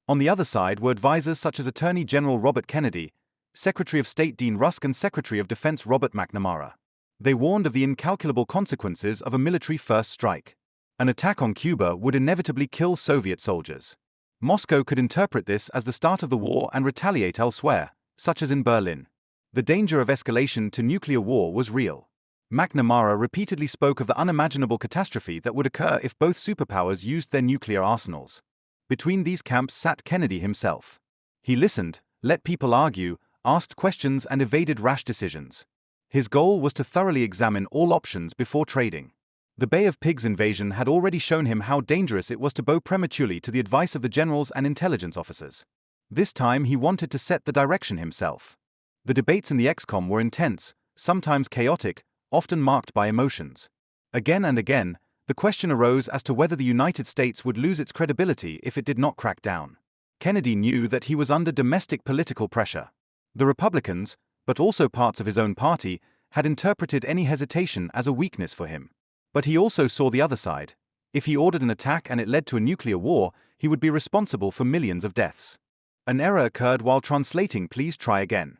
On the other side were advisors such as Attorney General Robert Kennedy, Secretary of State Dean Rusk and Secretary of Defense Robert McNamara. They warned of the incalculable consequences of a military first strike. An attack on Cuba would inevitably kill Soviet soldiers. Moscow could interpret this as the start of the war and retaliate elsewhere, such as in Berlin. The danger of escalation to nuclear war was real. McNamara repeatedly spoke of the unimaginable catastrophe that would occur if both superpowers used their nuclear arsenals. Between these camps sat Kennedy himself. He listened, let people argue, asked questions and evaded rash decisions. His goal was to thoroughly examine all options before trading. The Bay of Pigs invasion had already shown him how dangerous it was to bow prematurely to the advice of the generals and intelligence officers. This time he wanted to set the direction himself. The debates in the ExComm were intense, sometimes chaotic, often marked by emotions. Again and again, the question arose as to whether the United States would lose its credibility if it did not crack down. Kennedy knew that he was under domestic political pressure. The Republicans, but also parts of his own party, had interpreted any hesitation as a weakness for him. But he also saw the other side. If he ordered an attack and it led to a nuclear war, he would be responsible for millions of deaths. An error occurred while translating "Please try again."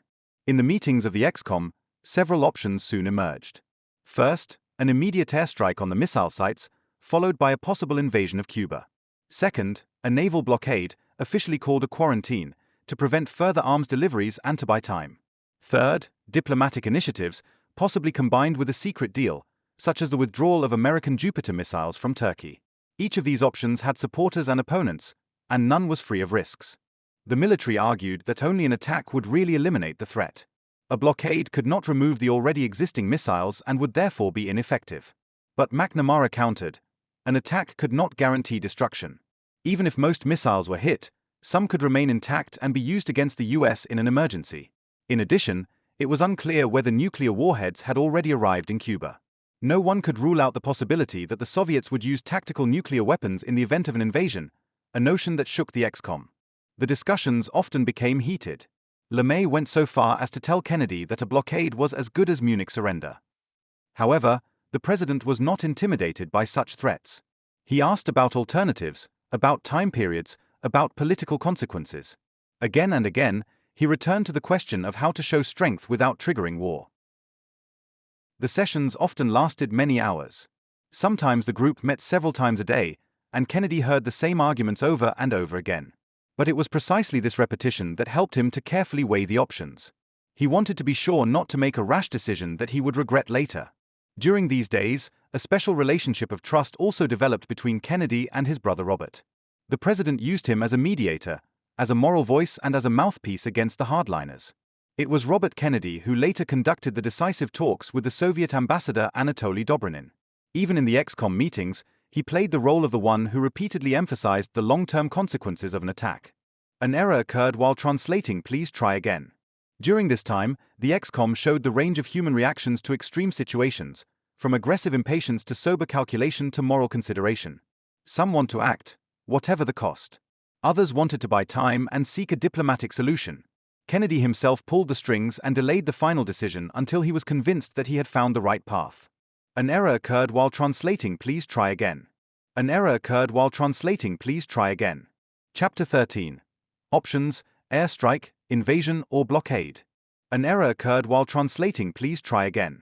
In the meetings of the ExComm, several options soon emerged. First, an immediate airstrike on the missile sites, followed by a possible invasion of Cuba. Second, a naval blockade, officially called a quarantine, to prevent further arms deliveries and to buy time. Third, diplomatic initiatives, possibly combined with a secret deal, such as the withdrawal of American Jupiter missiles from Turkey. Each of these options had supporters and opponents, and none was free of risks. The military argued that only an attack would really eliminate the threat. A blockade could not remove the already existing missiles and would therefore be ineffective. But McNamara countered, an attack could not guarantee destruction. Even if most missiles were hit, some could remain intact and be used against the US in an emergency. In addition, it was unclear whether nuclear warheads had already arrived in Cuba. No one could rule out the possibility that the Soviets would use tactical nuclear weapons in the event of an invasion, a notion that shook the ExComm. The discussions often became heated. LeMay went so far as to tell Kennedy that a blockade was as good as Munich surrender. However, the president was not intimidated by such threats. He asked about alternatives, about time periods, about political consequences. Again and again, he returned to the question of how to show strength without triggering war. The sessions often lasted many hours. Sometimes the group met several times a day, and Kennedy heard the same arguments over and over again. But it was precisely this repetition that helped him to carefully weigh the options. He wanted to be sure not to make a rash decision that he would regret later. During these days, a special relationship of trust also developed between Kennedy and his brother Robert. The president used him as a mediator, as a moral voice and as a mouthpiece against the hardliners. It was Robert Kennedy who later conducted the decisive talks with the Soviet ambassador Anatoly Dobrynin. Even in the ExComm meetings, he played the role of the one who repeatedly emphasized the long-term consequences of an attack. An error occurred while translating "Please try again." During this time, the ExComm showed the range of human reactions to extreme situations, from aggressive impatience to sober calculation to moral consideration. Some want to act, whatever the cost. Others wanted to buy time and seek a diplomatic solution. Kennedy himself pulled the strings and delayed the final decision until he was convinced that he had found the right path. An error occurred while translating "Please try again." An error occurred while translating "Please try again." Chapter 13. Options: airstrike, invasion, or blockade. An error occurred while translating "Please try again."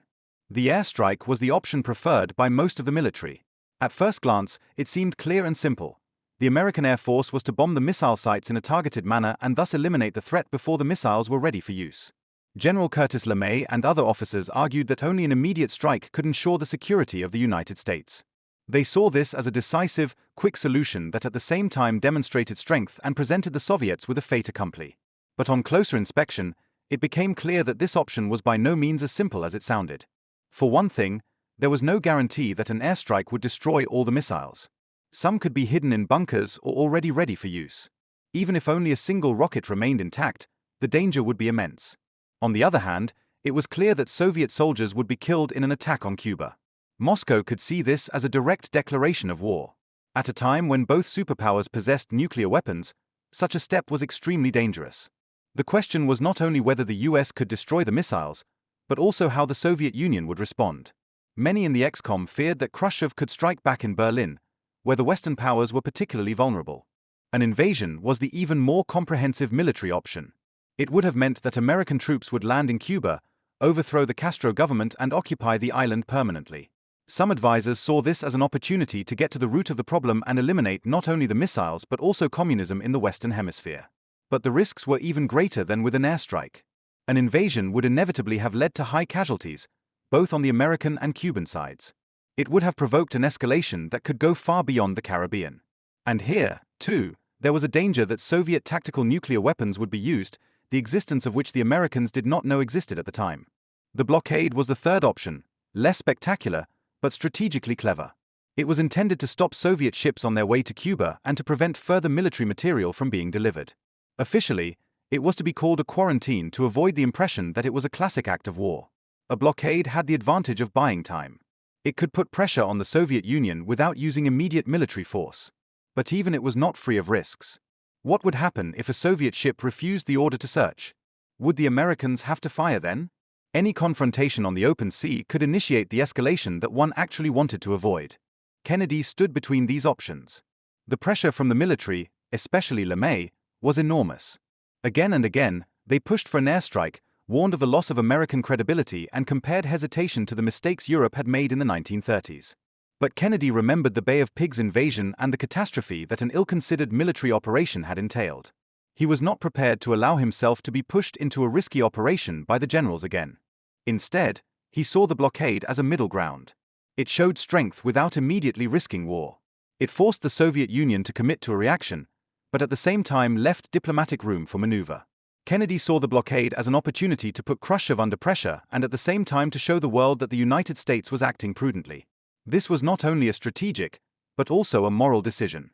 The airstrike was the option preferred by most of the military. At first glance, it seemed clear and simple. The American Air Force was to bomb the missile sites in a targeted manner and thus eliminate the threat before the missiles were ready for use. General Curtis LeMay and other officers argued that only an immediate strike could ensure the security of the United States. They saw this as a decisive, quick solution that at the same time demonstrated strength and presented the Soviets with a fait accompli. But on closer inspection, it became clear that this option was by no means as simple as it sounded. For one thing, there was no guarantee that an airstrike would destroy all the missiles. Some could be hidden in bunkers or already ready for use. Even if only a single rocket remained intact, the danger would be immense. On the other hand, it was clear that Soviet soldiers would be killed in an attack on Cuba. Moscow could see this as a direct declaration of war. At a time when both superpowers possessed nuclear weapons, such a step was extremely dangerous. The question was not only whether the US could destroy the missiles, but also how the Soviet Union would respond. Many in the ex-com feared that Khrushchev could strike back in Berlin, where the Western powers were particularly vulnerable. An invasion was the even more comprehensive military option. It would have meant that American troops would land in Cuba, overthrow the Castro government and occupy the island permanently. Some advisors saw this as an opportunity to get to the root of the problem and eliminate not only the missiles but also communism in the Western Hemisphere. But the risks were even greater than with an airstrike. An invasion would inevitably have led to high casualties, both on the American and Cuban sides. It would have provoked an escalation that could go far beyond the Caribbean. And here, too, there was a danger that Soviet tactical nuclear weapons would be used, the existence of which the Americans did not know existed at the time. The blockade was the third option, less spectacular, but strategically clever. It was intended to stop Soviet ships on their way to Cuba and to prevent further military material from being delivered. Officially, it was to be called a quarantine to avoid the impression that it was a classic act of war. A blockade had the advantage of buying time. It could put pressure on the Soviet Union without using immediate military force. But even it was not free of risks. What would happen if a Soviet ship refused the order to search? Would the Americans have to fire then? Any confrontation on the open sea could initiate the escalation that one actually wanted to avoid. Kennedy stood between these options. The pressure from the military, especially LeMay, was enormous. Again and again, they pushed for an airstrike, warned of the loss of American credibility and compared hesitation to the mistakes Europe had made in the 1930s. But Kennedy remembered the Bay of Pigs invasion and the catastrophe that an ill-considered military operation had entailed. He was not prepared to allow himself to be pushed into a risky operation by the generals again. Instead, he saw the blockade as a middle ground. It showed strength without immediately risking war. It forced the Soviet Union to commit to a reaction, but at the same time left diplomatic room for maneuver. Kennedy saw the blockade as an opportunity to put Khrushchev under pressure and at the same time to show the world that the United States was acting prudently. This was not only a strategic, but also a moral decision.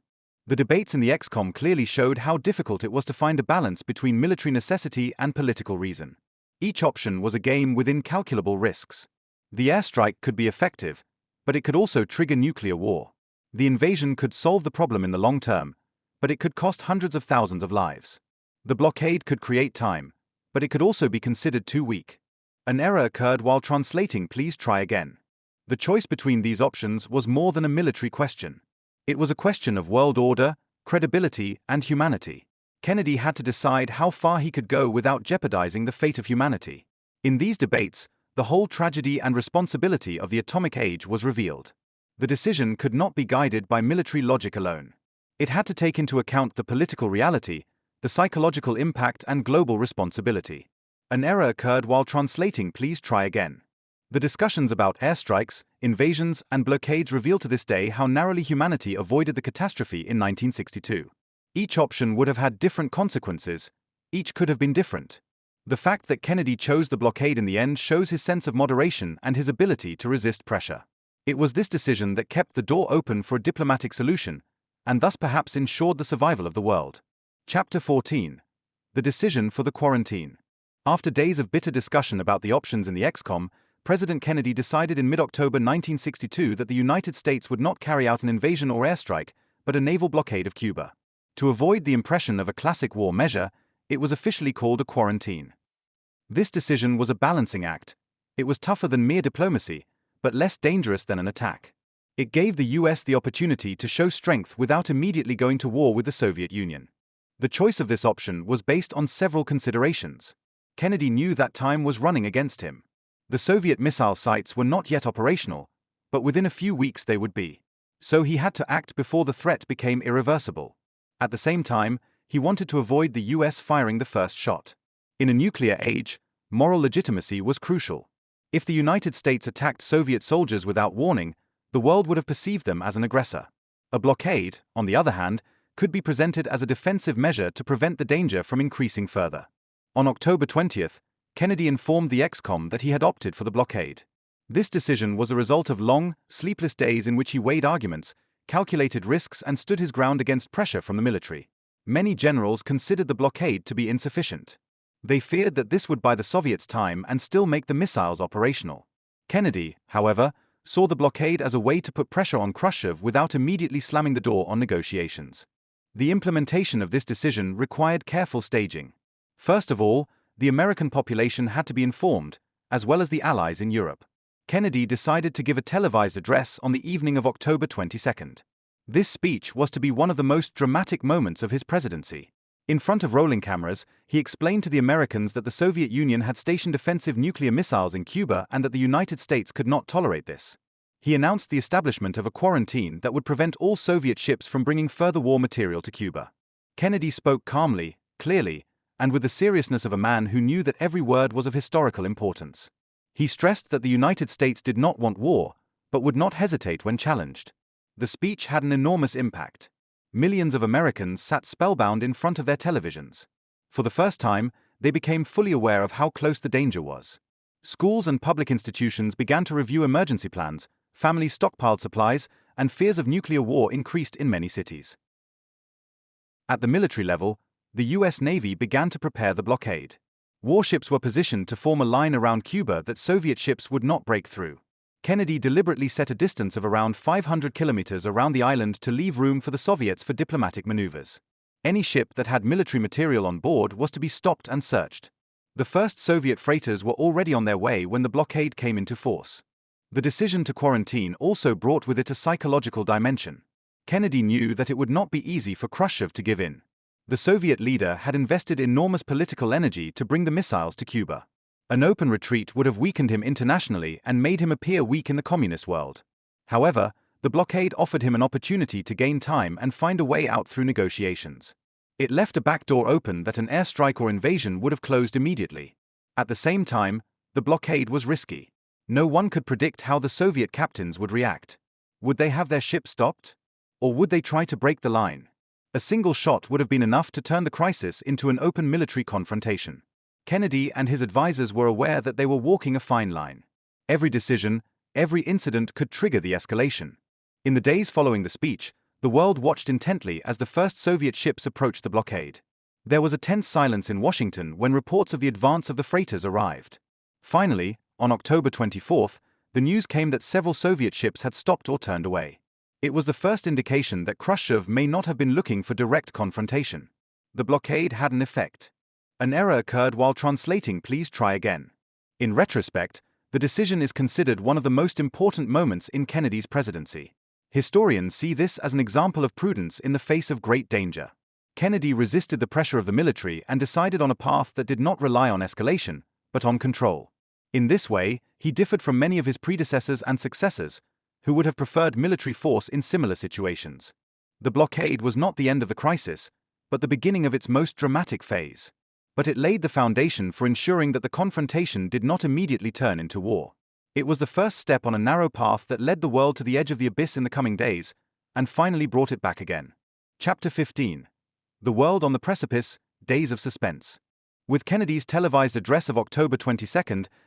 The debates in the ex-com clearly showed how difficult it was to find a balance between military necessity and political reason. Each option was a game with incalculable risks. The airstrike could be effective, but it could also trigger nuclear war. The invasion could solve the problem in the long term, but it could cost hundreds of thousands of lives. The blockade could create time, but it could also be considered too weak. An error occurred while translating "Please try again." The choice between these options was more than a military question. It was a question of world order, credibility, and humanity. Kennedy had to decide how far he could go without jeopardizing the fate of humanity. In these debates, the whole tragedy and responsibility of the atomic age was revealed. The decision could not be guided by military logic alone. It had to take into account the political reality, the psychological impact, and global responsibility. An error occurred while translating "Please try again." The discussions about airstrikes, invasions, and blockades reveal to this day how narrowly humanity avoided the catastrophe in 1962. Each option would have had different consequences. Each could have been different. The fact that Kennedy chose the blockade in the end shows his sense of moderation and his ability to resist pressure. It was this decision that kept the door open for a diplomatic solution, and thus perhaps ensured the survival of the world. Chapter 14. The decision for the quarantine. After days of bitter discussion about the options in the ex-com, President Kennedy decided in mid-October 1962 that the United States would not carry out an invasion or airstrike, but a naval blockade of Cuba. To avoid the impression of a classic war measure, it was officially called a quarantine. This decision was a balancing act. It was tougher than mere diplomacy, but less dangerous than an attack. It gave the US the opportunity to show strength without immediately going to war with the Soviet Union. The choice of this option was based on several considerations. Kennedy knew that time was running against him. The Soviet missile sites were not yet operational, but within a few weeks they would be. So he had to act before the threat became irreversible. At the same time, he wanted to avoid the US firing the first shot. In a nuclear age, moral legitimacy was crucial. If the United States attacked Soviet soldiers without warning, the world would have perceived them as an aggressor. A blockade, on the other hand, could be presented as a defensive measure to prevent the danger from increasing further. On October 20th, Kennedy informed the ex-com that he had opted for the blockade. This decision was a result of long, sleepless days in which he weighed arguments, calculated risks, and stood his ground against pressure from the military. Many generals considered the blockade to be insufficient. They feared that this would buy the Soviets time and still make the missiles operational. Kennedy, however, saw the blockade as a way to put pressure on Khrushchev without immediately slamming the door on negotiations. The implementation of this decision required careful staging. First of all, the American population had to be informed, as well as the Allies in Europe. Kennedy decided to give a televised address on the evening of October 22. This speech was to be one of the most dramatic moments of his presidency. In front of rolling cameras, he explained to the Americans that the Soviet Union had stationed offensive nuclear missiles in Cuba and that the United States could not tolerate this. He announced the establishment of a quarantine that would prevent all Soviet ships from bringing further war material to Cuba. Kennedy spoke calmly, clearly, and with the seriousness of a man who knew that every word was of historical importance. He stressed that the United States did not want war, but would not hesitate when challenged. The speech had an enormous impact. Millions of Americans sat spellbound in front of their televisions. For the first time, they became fully aware of how close the danger was. Schools and public institutions began to review emergency plans, families stockpiled supplies, and fears of nuclear war increased in many cities. At the military level, the U.S. Navy began to prepare the blockade. Warships were positioned to form a line around Cuba that Soviet ships would not break through. Kennedy deliberately set a distance of around 500 kilometers around the island to leave room for the Soviets for diplomatic maneuvers. Any ship that had military material on board was to be stopped and searched. The first Soviet freighters were already on their way when the blockade came into force. The decision to quarantine also brought with it a psychological dimension. Kennedy knew that it would not be easy for Khrushchev to give in. The Soviet leader had invested enormous political energy to bring the missiles to Cuba. An open retreat would have weakened him internationally and made him appear weak in the communist world. However, the blockade offered him an opportunity to gain time and find a way out through negotiations. It left a backdoor open that an airstrike or invasion would have closed immediately. At the same time, the blockade was risky. No one could predict how the Soviet captains would react. Would they have their ship stopped? Or would they try to break the line? A single shot would have been enough to turn the crisis into an open military confrontation. Kennedy and his advisors were aware that they were walking a fine line. Every decision, every incident could trigger the escalation. In the days following the speech, the world watched intently as the first Soviet ships approached the blockade. There was a tense silence in Washington when reports of the advance of the freighters arrived. Finally, on October 24, the news came that several Soviet ships had stopped or turned away. It was the first indication that Khrushchev may not have been looking for direct confrontation. The blockade had an effect. An error occurred while translating "Please try again." In retrospect, the decision is considered one of the most important moments in Kennedy's presidency. Historians see this as an example of prudence in the face of great danger. Kennedy resisted the pressure of the military and decided on a path that did not rely on escalation, but on control. In this way, he differed from many of his predecessors and successors, who would have preferred military force in similar situations. The blockade was not the end of the crisis, but the beginning of its most dramatic phase. But it laid the foundation for ensuring that the confrontation did not immediately turn into war. It was the first step on a narrow path that led the world to the edge of the abyss in the coming days, and finally brought it back again. Chapter 15. The World on the Precipice, Days of Suspense. With Kennedy's televised address of October 22,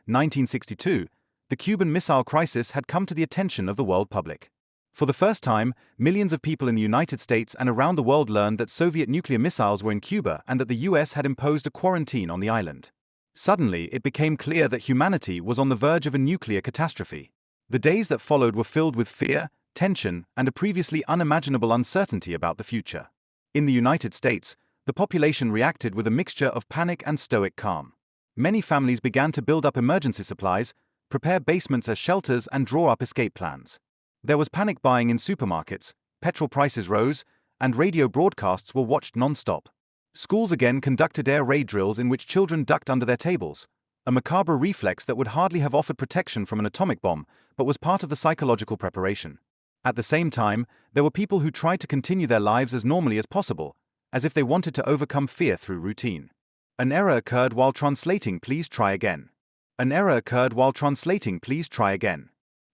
1962, the Cuban Missile Crisis had come to the attention of the world public. For the first time, millions of people in the United States and around the world learned that Soviet nuclear missiles were in Cuba and that the US had imposed a quarantine on the island. Suddenly, it became clear that humanity was on the verge of a nuclear catastrophe. The days that followed were filled with fear, tension, and a previously unimaginable uncertainty about the future. In the United States, the population reacted with a mixture of panic and stoic calm. Many families began to build up emergency supplies, prepare basements as shelters, and draw up escape plans. There was panic buying in supermarkets, petrol prices rose, and radio broadcasts were watched non-stop. Schools again conducted air raid drills in which children ducked under their tables, a macabre reflex that would hardly have offered protection from an atomic bomb, but was part of the psychological preparation. At the same time, there were people who tried to continue their lives as normally as possible, as if they wanted to overcome fear through routine. An error occurred while translating "Please try again." An error occurred while translating "Please try again."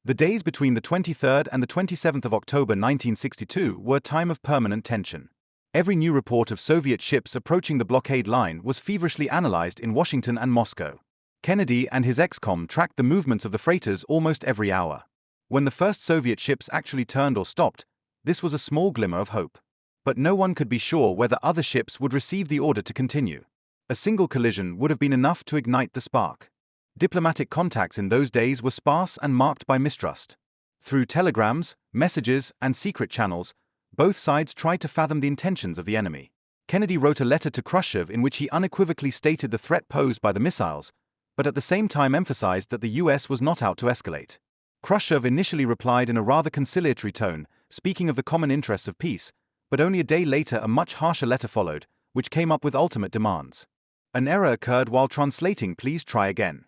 The days between the 23rd and the 27th of October 1962 were a time of permanent tension. Every new report of Soviet ships approaching the blockade line was feverishly analyzed in Washington and Moscow. Kennedy and his ex-com tracked the movements of the freighters almost every hour. When the first Soviet ships actually turned or stopped, this was a small glimmer of hope. But no one could be sure whether other ships would receive the order to continue. A single collision would have been enough to ignite the spark. Diplomatic contacts in those days were sparse and marked by mistrust. Through telegrams, messages, and secret channels, both sides tried to fathom the intentions of the enemy. Kennedy wrote a letter to Khrushchev in which he unequivocally stated the threat posed by the missiles, but at the same time emphasized that the US was not out to escalate. Khrushchev initially replied in a rather conciliatory tone, speaking of the common interests of peace, but only a day later a much harsher letter followed, which came up with ultimate demands. An error occurred while translating "please try again."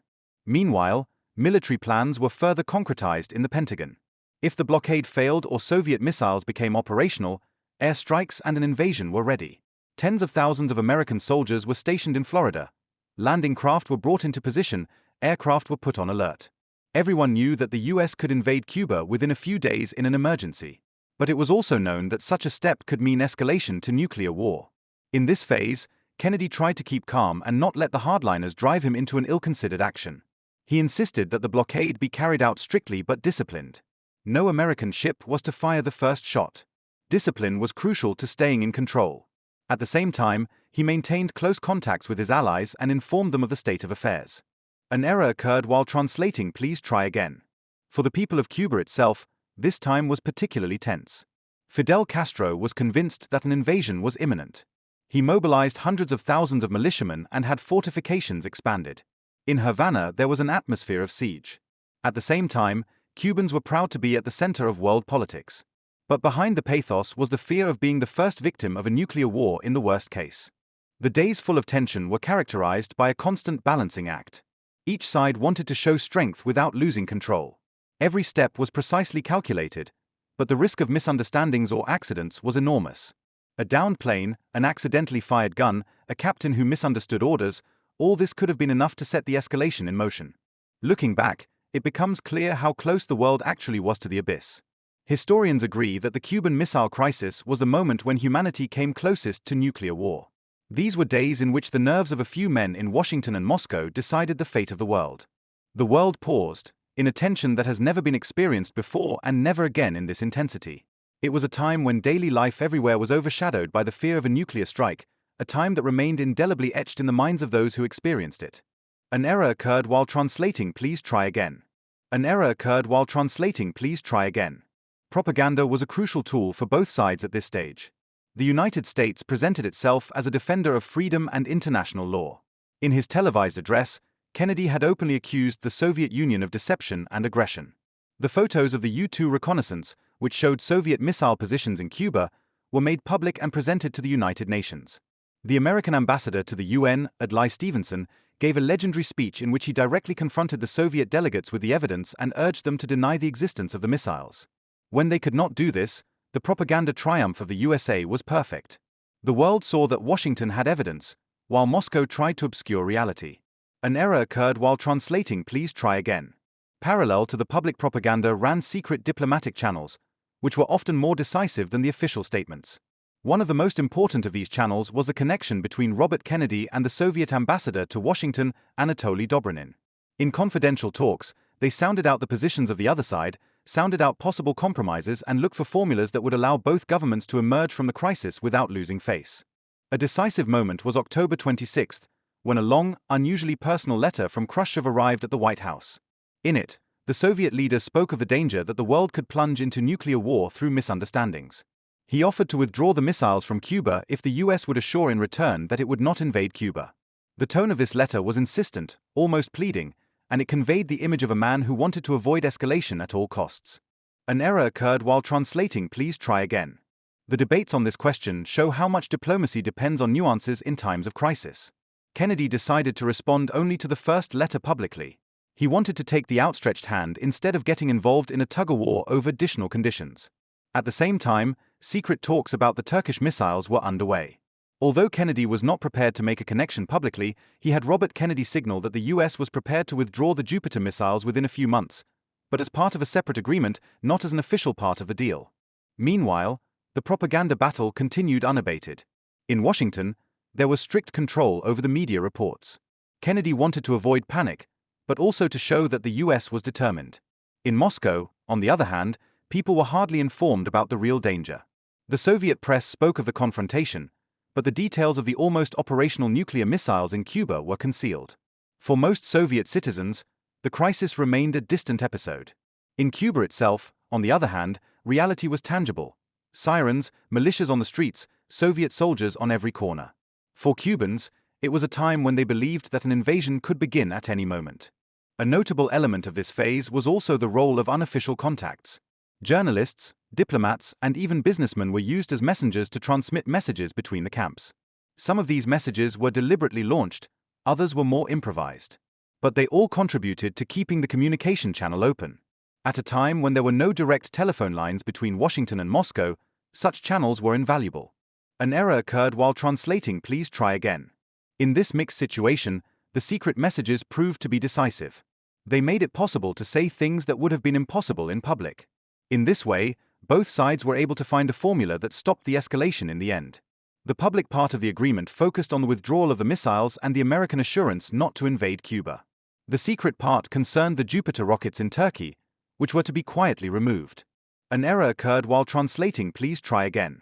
Meanwhile, military plans were further concretized in the Pentagon. If the blockade failed or Soviet missiles became operational, airstrikes and an invasion were ready. Tens of thousands of American soldiers were stationed in Florida. Landing craft were brought into position, aircraft were put on alert. Everyone knew that the US could invade Cuba within a few days in an emergency. But it was also known that such a step could mean escalation to nuclear war. In this phase, Kennedy tried to keep calm and not let the hardliners drive him into an ill-considered action. He insisted that the blockade be carried out strictly but disciplined. No American ship was to fire the first shot. Discipline was crucial to staying in control. At the same time, he maintained close contacts with his allies and informed them of the state of affairs. An error occurred while translating "please try again." For the people of Cuba itself, this time was particularly tense. Fidel Castro was convinced that an invasion was imminent. He mobilized hundreds of thousands of militiamen and had fortifications expanded. In Havana, there was an atmosphere of siege. At the same time, Cubans were proud to be at the center of world politics. But behind the pathos was the fear of being the first victim of a nuclear war in the worst case. The days full of tension were characterized by a constant balancing act. Each side wanted to show strength without losing control. Every step was precisely calculated, but the risk of misunderstandings or accidents was enormous. A downed plane, an accidentally fired gun, a captain who misunderstood orders, all this could have been enough to set the escalation in motion. Looking back, it becomes clear how close the world actually was to the abyss. Historians agree that the Cuban Missile Crisis was the moment when humanity came closest to nuclear war. These were days in which the nerves of a few men in Washington and Moscow decided the fate of the world. The world paused, in a tension that has never been experienced before and never again in this intensity. It was a time when daily life everywhere was overshadowed by the fear of a nuclear strike, a time that remained indelibly etched in the minds of those who experienced it. An error occurred while translating "please try again." An error occurred while translating "please try again." Propaganda was a crucial tool for both sides at this stage. The United States presented itself as a defender of freedom and international law. In his televised address, Kennedy had openly accused the Soviet Union of deception and aggression. The photos of the U-2 reconnaissance, which showed Soviet missile positions in Cuba, were made public and presented to the United Nations. The American ambassador to the UN, Adlai Stevenson, gave a legendary speech in which he directly confronted the Soviet delegates with the evidence and urged them to deny the existence of the missiles. When they could not do this, the propaganda triumph of the USA was perfect. The world saw that Washington had evidence, while Moscow tried to obscure reality. An error occurred while translating "please try again." Parallel to the public propaganda ran secret diplomatic channels, which were often more decisive than the official statements. One of the most important of these channels was the connection between Robert Kennedy and the Soviet ambassador to Washington, Anatoly Dobrynin. In confidential talks, they sounded out the positions of the other side, sounded out possible compromises and looked for formulas that would allow both governments to emerge from the crisis without losing face. A decisive moment was October 26, when a long, unusually personal letter from Khrushchev arrived at the White House. In it, the Soviet leader spoke of the danger that the world could plunge into nuclear war through misunderstandings. He offered to withdraw the missiles from Cuba if the US would assure in return that it would not invade Cuba. The tone of this letter was insistent, almost pleading, and it conveyed the image of a man who wanted to avoid escalation at all costs. An error occurred while translating "please try again." The debates on this question show how much diplomacy depends on nuances in times of crisis. Kennedy decided to respond only to the first letter publicly. He wanted to take the outstretched hand instead of getting involved in a tug-of-war over additional conditions. At the same time, secret talks about the Turkish missiles were underway. Although Kennedy was not prepared to make a connection publicly, he had Robert Kennedy signal that the US was prepared to withdraw the Jupiter missiles within a few months, but as part of a separate agreement, not as an official part of the deal. Meanwhile, the propaganda battle continued unabated. In Washington, there was strict control over the media reports. Kennedy wanted to avoid panic, but also to show that the US was determined. In Moscow, on the other hand, people were hardly informed about the real danger. The Soviet press spoke of the confrontation, but the details of the almost operational nuclear missiles in Cuba were concealed. For most Soviet citizens, the crisis remained a distant episode. In Cuba itself, on the other hand, reality was tangible. Sirens, militias on the streets, Soviet soldiers on every corner. For Cubans, It was a time when they believed that an invasion could begin at any moment. A notable element of this phase was also the role of unofficial contacts. Journalists, diplomats, and even businessmen were used as messengers to transmit messages between the camps. Some of these messages were deliberately launched, others were more improvised. But they all contributed to keeping the communication channel open. At a time when there were no direct telephone lines between Washington and Moscow, such channels were invaluable. An error occurred while translating "Please try again." In this mixed situation, the secret messages proved to be decisive. They made it possible to say things that would have been impossible in public. In this way, both sides were able to find a formula that stopped the escalation in the end. The public part of the agreement focused on the withdrawal of the missiles and the American assurance not to invade Cuba. The secret part concerned the Jupiter rockets in Turkey, which were to be quietly removed. An error occurred while translating "Please try again."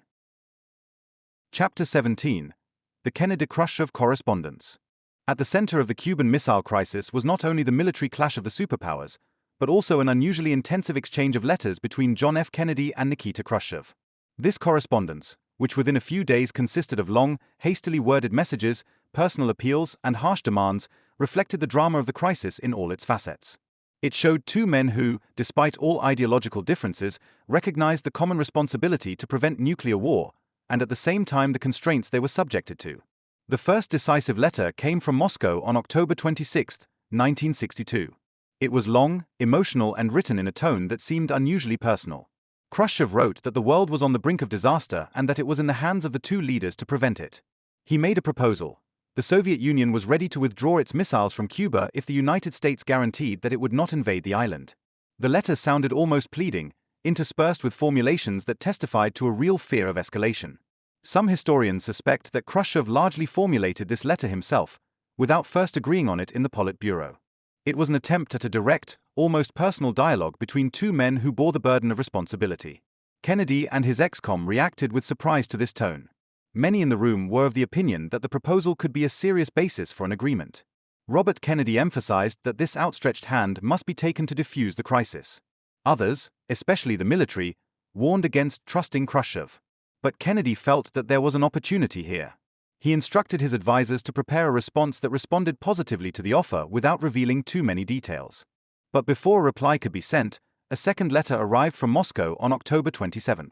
Chapter 17. The Kennedy-Khrushchev Correspondence. At the center of the Cuban Missile Crisis was not only the military clash of the superpowers, but also an unusually intensive exchange of letters between John F. Kennedy and Nikita Khrushchev. This correspondence, which within a few days consisted of long, hastily worded messages, personal appeals, and harsh demands, reflected the drama of the crisis in all its facets. It showed two men who, despite all ideological differences, recognized the common responsibility to prevent nuclear war, and at the same time the constraints they were subjected to. The first decisive letter came from Moscow on October 26, 1962. It was long, emotional, and written in a tone that seemed unusually personal. Khrushchev wrote that the world was on the brink of disaster and that it was in the hands of the two leaders to prevent it. He made a proposal. The Soviet Union was ready to withdraw its missiles from Cuba if the United States guaranteed that it would not invade the island. The letter sounded almost pleading, interspersed with formulations that testified to a real fear of escalation. Some historians suspect that Khrushchev largely formulated this letter himself, without first agreeing on it in the Politburo. It was an attempt at a direct, almost personal dialogue between two men who bore the burden of responsibility. Kennedy and his ex-com reacted with surprise to this tone. Many in the room were of the opinion that the proposal could be a serious basis for an agreement. Robert Kennedy emphasized that this outstretched hand must be taken to defuse the crisis. Others, especially the military, warned against trusting Khrushchev. But Kennedy felt that there was an opportunity here. He instructed his advisors to prepare a response that responded positively to the offer without revealing too many details. But before a reply could be sent, a second letter arrived from Moscow on October 27.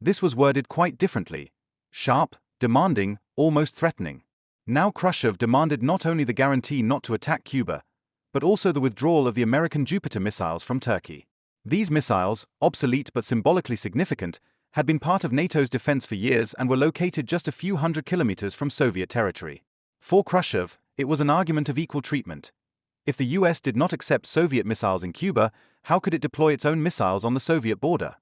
This was worded quite differently: sharp, demanding, almost threatening. Now Khrushchev demanded not only the guarantee not to attack Cuba, but also the withdrawal of the American Jupiter missiles from Turkey. These missiles, obsolete but symbolically significant, had been part of NATO's defense for years and were located just a few hundred kilometers from Soviet territory. For Khrushchev, it was an argument of equal treatment. If the US did not accept Soviet missiles in Cuba, how could it deploy its own missiles on the Soviet border?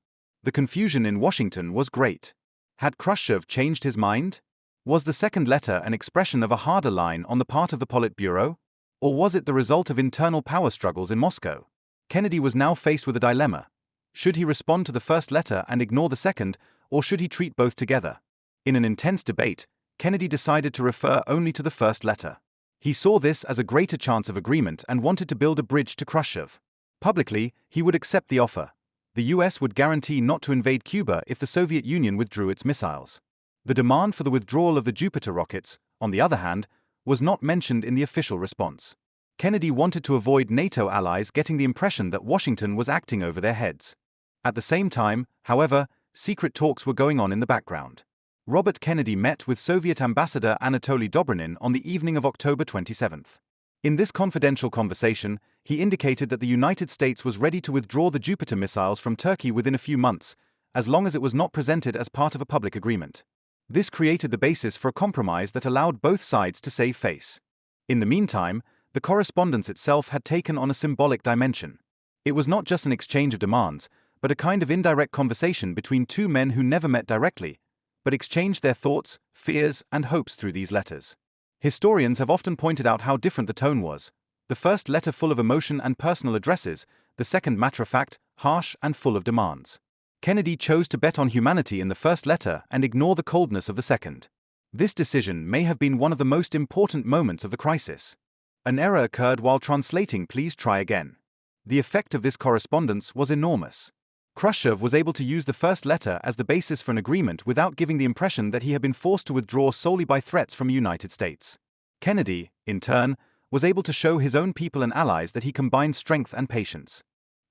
The confusion in Washington was great. Had Khrushchev changed his mind? Was the second letter an expression of a harder line on the part of the Politburo? Or was it the result of internal power struggles in Moscow? Kennedy was now faced with a dilemma. Should he respond to the first letter and ignore the second, or should he treat both together? In an intense debate, Kennedy decided to refer only to the first letter. He saw this as a greater chance of agreement and wanted to build a bridge to Khrushchev. Publicly, he would accept the offer. The US would guarantee not to invade Cuba if the Soviet Union withdrew its missiles. The demand for the withdrawal of the Jupiter rockets, on the other hand, was not mentioned in the official response. Kennedy wanted to avoid NATO allies getting the impression that Washington was acting over their heads. At the same time, however, secret talks were going on in the background. Robert Kennedy met with Soviet Ambassador Anatoly Dobrynin on the evening of October 27. In this confidential conversation, he indicated that the United States was ready to withdraw the Jupiter missiles from Turkey within a few months, as long as it was not presented as part of a public agreement. This created the basis for a compromise that allowed both sides to save face. In the meantime, the correspondence itself had taken on a symbolic dimension. It was not just an exchange of demands, but a kind of indirect conversation between two men who never met directly, but exchanged their thoughts, fears, and hopes through these letters. Historians have often pointed out how different the tone was. The first letter full of emotion and personal addresses, the second matter-of-fact, harsh, and full of demands. Kennedy chose to bet on humanity in the first letter and ignore the coldness of the second. This decision may have been one of the most important moments of the crisis. An error occurred while translating "Please try again." The effect of this correspondence was enormous. Khrushchev was able to use the first letter as the basis for an agreement without giving the impression that he had been forced to withdraw solely by threats from the United States. Kennedy, in turn, was able to show his own people and allies that he combined strength and patience.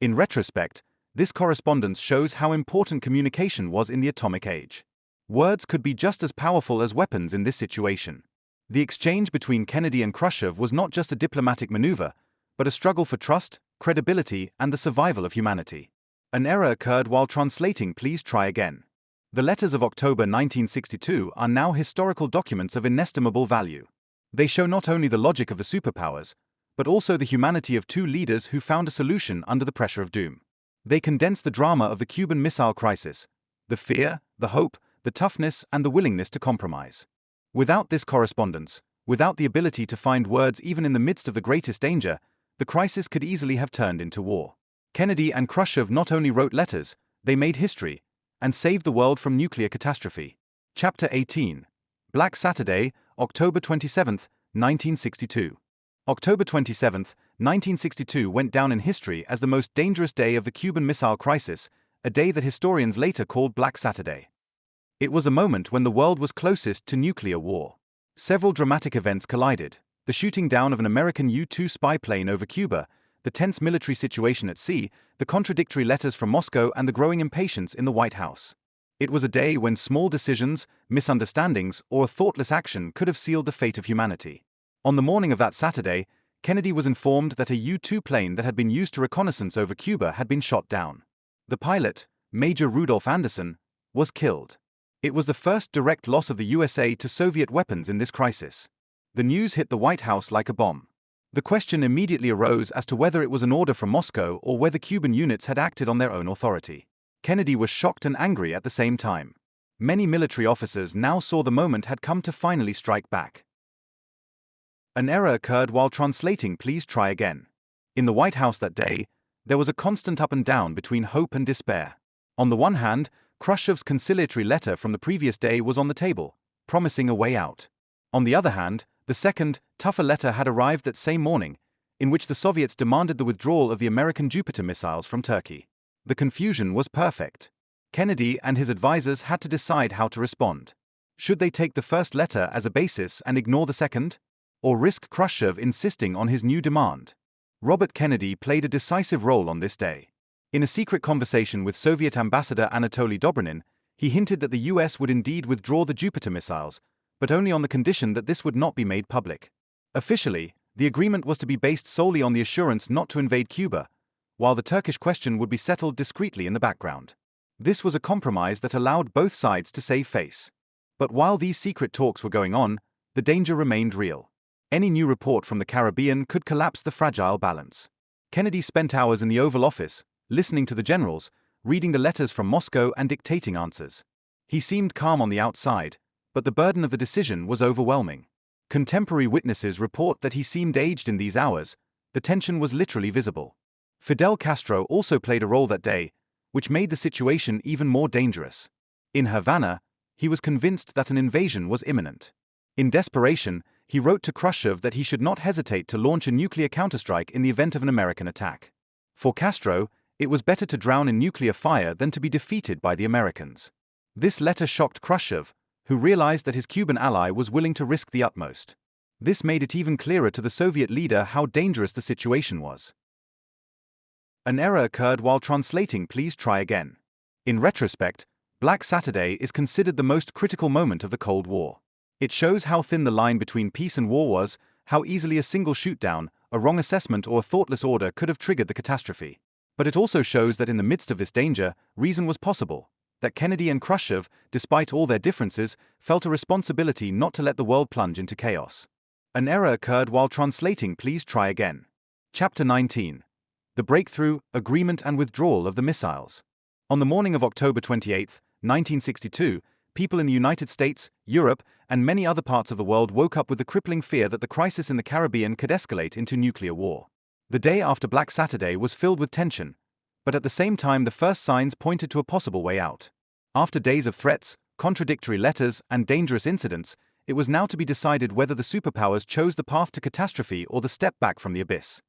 In retrospect, this correspondence shows how important communication was in the atomic age. Words could be just as powerful as weapons in this situation. The exchange between Kennedy and Khrushchev was not just a diplomatic maneuver, but a struggle for trust, credibility, and the survival of humanity. An error occurred while translating "Please try again." The letters of October 1962 are now historical documents of inestimable value. They show not only the logic of the superpowers, but also the humanity of two leaders who found a solution under the pressure of doom. They condense the drama of the Cuban Missile Crisis, the fear, the hope, the toughness, and the willingness to compromise. Without this correspondence, without the ability to find words even in the midst of the greatest danger, the crisis could easily have turned into war. Kennedy and Khrushchev not only wrote letters, they made history, and saved the world from nuclear catastrophe. Chapter 18. Black Saturday, October 27, 1962. October 27, 1962 went down in history as the most dangerous day of the Cuban Missile Crisis, a day that historians later called Black Saturday. It was a moment when the world was closest to nuclear war. Several dramatic events collided: the shooting down of an American U-2 spy plane over Cuba, the tense military situation at sea, the contradictory letters from Moscow, and the growing impatience in the White House. It was a day when small decisions, misunderstandings, or a thoughtless action could have sealed the fate of humanity. On the morning of that Saturday, Kennedy was informed that a U-2 plane that had been used to reconnaissance over Cuba had been shot down. The pilot, Major Rudolph Anderson, was killed. It was the first direct loss of the USA to Soviet weapons in this crisis. The news hit the White House like a bomb. The question immediately arose as to whether it was an order from Moscow or whether Cuban units had acted on their own authority. Kennedy was shocked and angry at the same time. Many military officers now saw the moment had come to finally strike back. An error occurred while translating "Please try again." In the White House that day, there was a constant up and down between hope and despair. On the one hand, Khrushchev's conciliatory letter from the previous day was on the table, promising a way out. On the other hand, the second, tougher letter had arrived that same morning, in which the Soviets demanded the withdrawal of the American Jupiter missiles from Turkey. The confusion was perfect. Kennedy and his advisors had to decide how to respond. Should they take the first letter as a basis and ignore the second? Or risk Khrushchev insisting on his new demand? Robert Kennedy played a decisive role on this day. In a secret conversation with Soviet Ambassador Anatoly Dobrynin, he hinted that the US would indeed withdraw the Jupiter missiles, but only on the condition that this would not be made public. Officially, the agreement was to be based solely on the assurance not to invade Cuba, while the Turkish question would be settled discreetly in the background. This was a compromise that allowed both sides to save face. But while these secret talks were going on, the danger remained real. Any new report from the Caribbean could collapse the fragile balance. Kennedy spent hours in the Oval Office, listening to the generals, reading the letters from Moscow and dictating answers. He seemed calm on the outside, but the burden of the decision was overwhelming. Contemporary witnesses report that he seemed aged in these hours. The tension was literally visible. Fidel Castro also played a role that day, which made the situation even more dangerous. In Havana, he was convinced that an invasion was imminent. In desperation, he wrote to Khrushchev that he should not hesitate to launch a nuclear counterstrike in the event of an American attack. For Castro, it was better to drown in nuclear fire than to be defeated by the Americans. This letter shocked Khrushchev, who realized that his Cuban ally was willing to risk the utmost. This made it even clearer to the Soviet leader how dangerous the situation was. An error occurred while translating "Please try again." In retrospect, Black Saturday is considered the most critical moment of the Cold War. It shows how thin the line between peace and war was, how easily a single shoot-down, a wrong assessment, or a thoughtless order could have triggered the catastrophe. But it also shows that in the midst of this danger, reason was possible, that Kennedy and Khrushchev, despite all their differences, felt a responsibility not to let the world plunge into chaos. An error occurred while translating "Please try again." Chapter 19. The breakthrough, agreement, and withdrawal of the missiles. On the morning of October 28, 1962, people in the United States, Europe, and many other parts of the world woke up with the crippling fear that the crisis in the Caribbean could escalate into nuclear war. The day after Black Saturday was filled with tension, but at the same time the first signs pointed to a possible way out. After days of threats, contradictory letters, and dangerous incidents, it was now to be decided whether the superpowers chose the path to catastrophe or the step back from the abyss.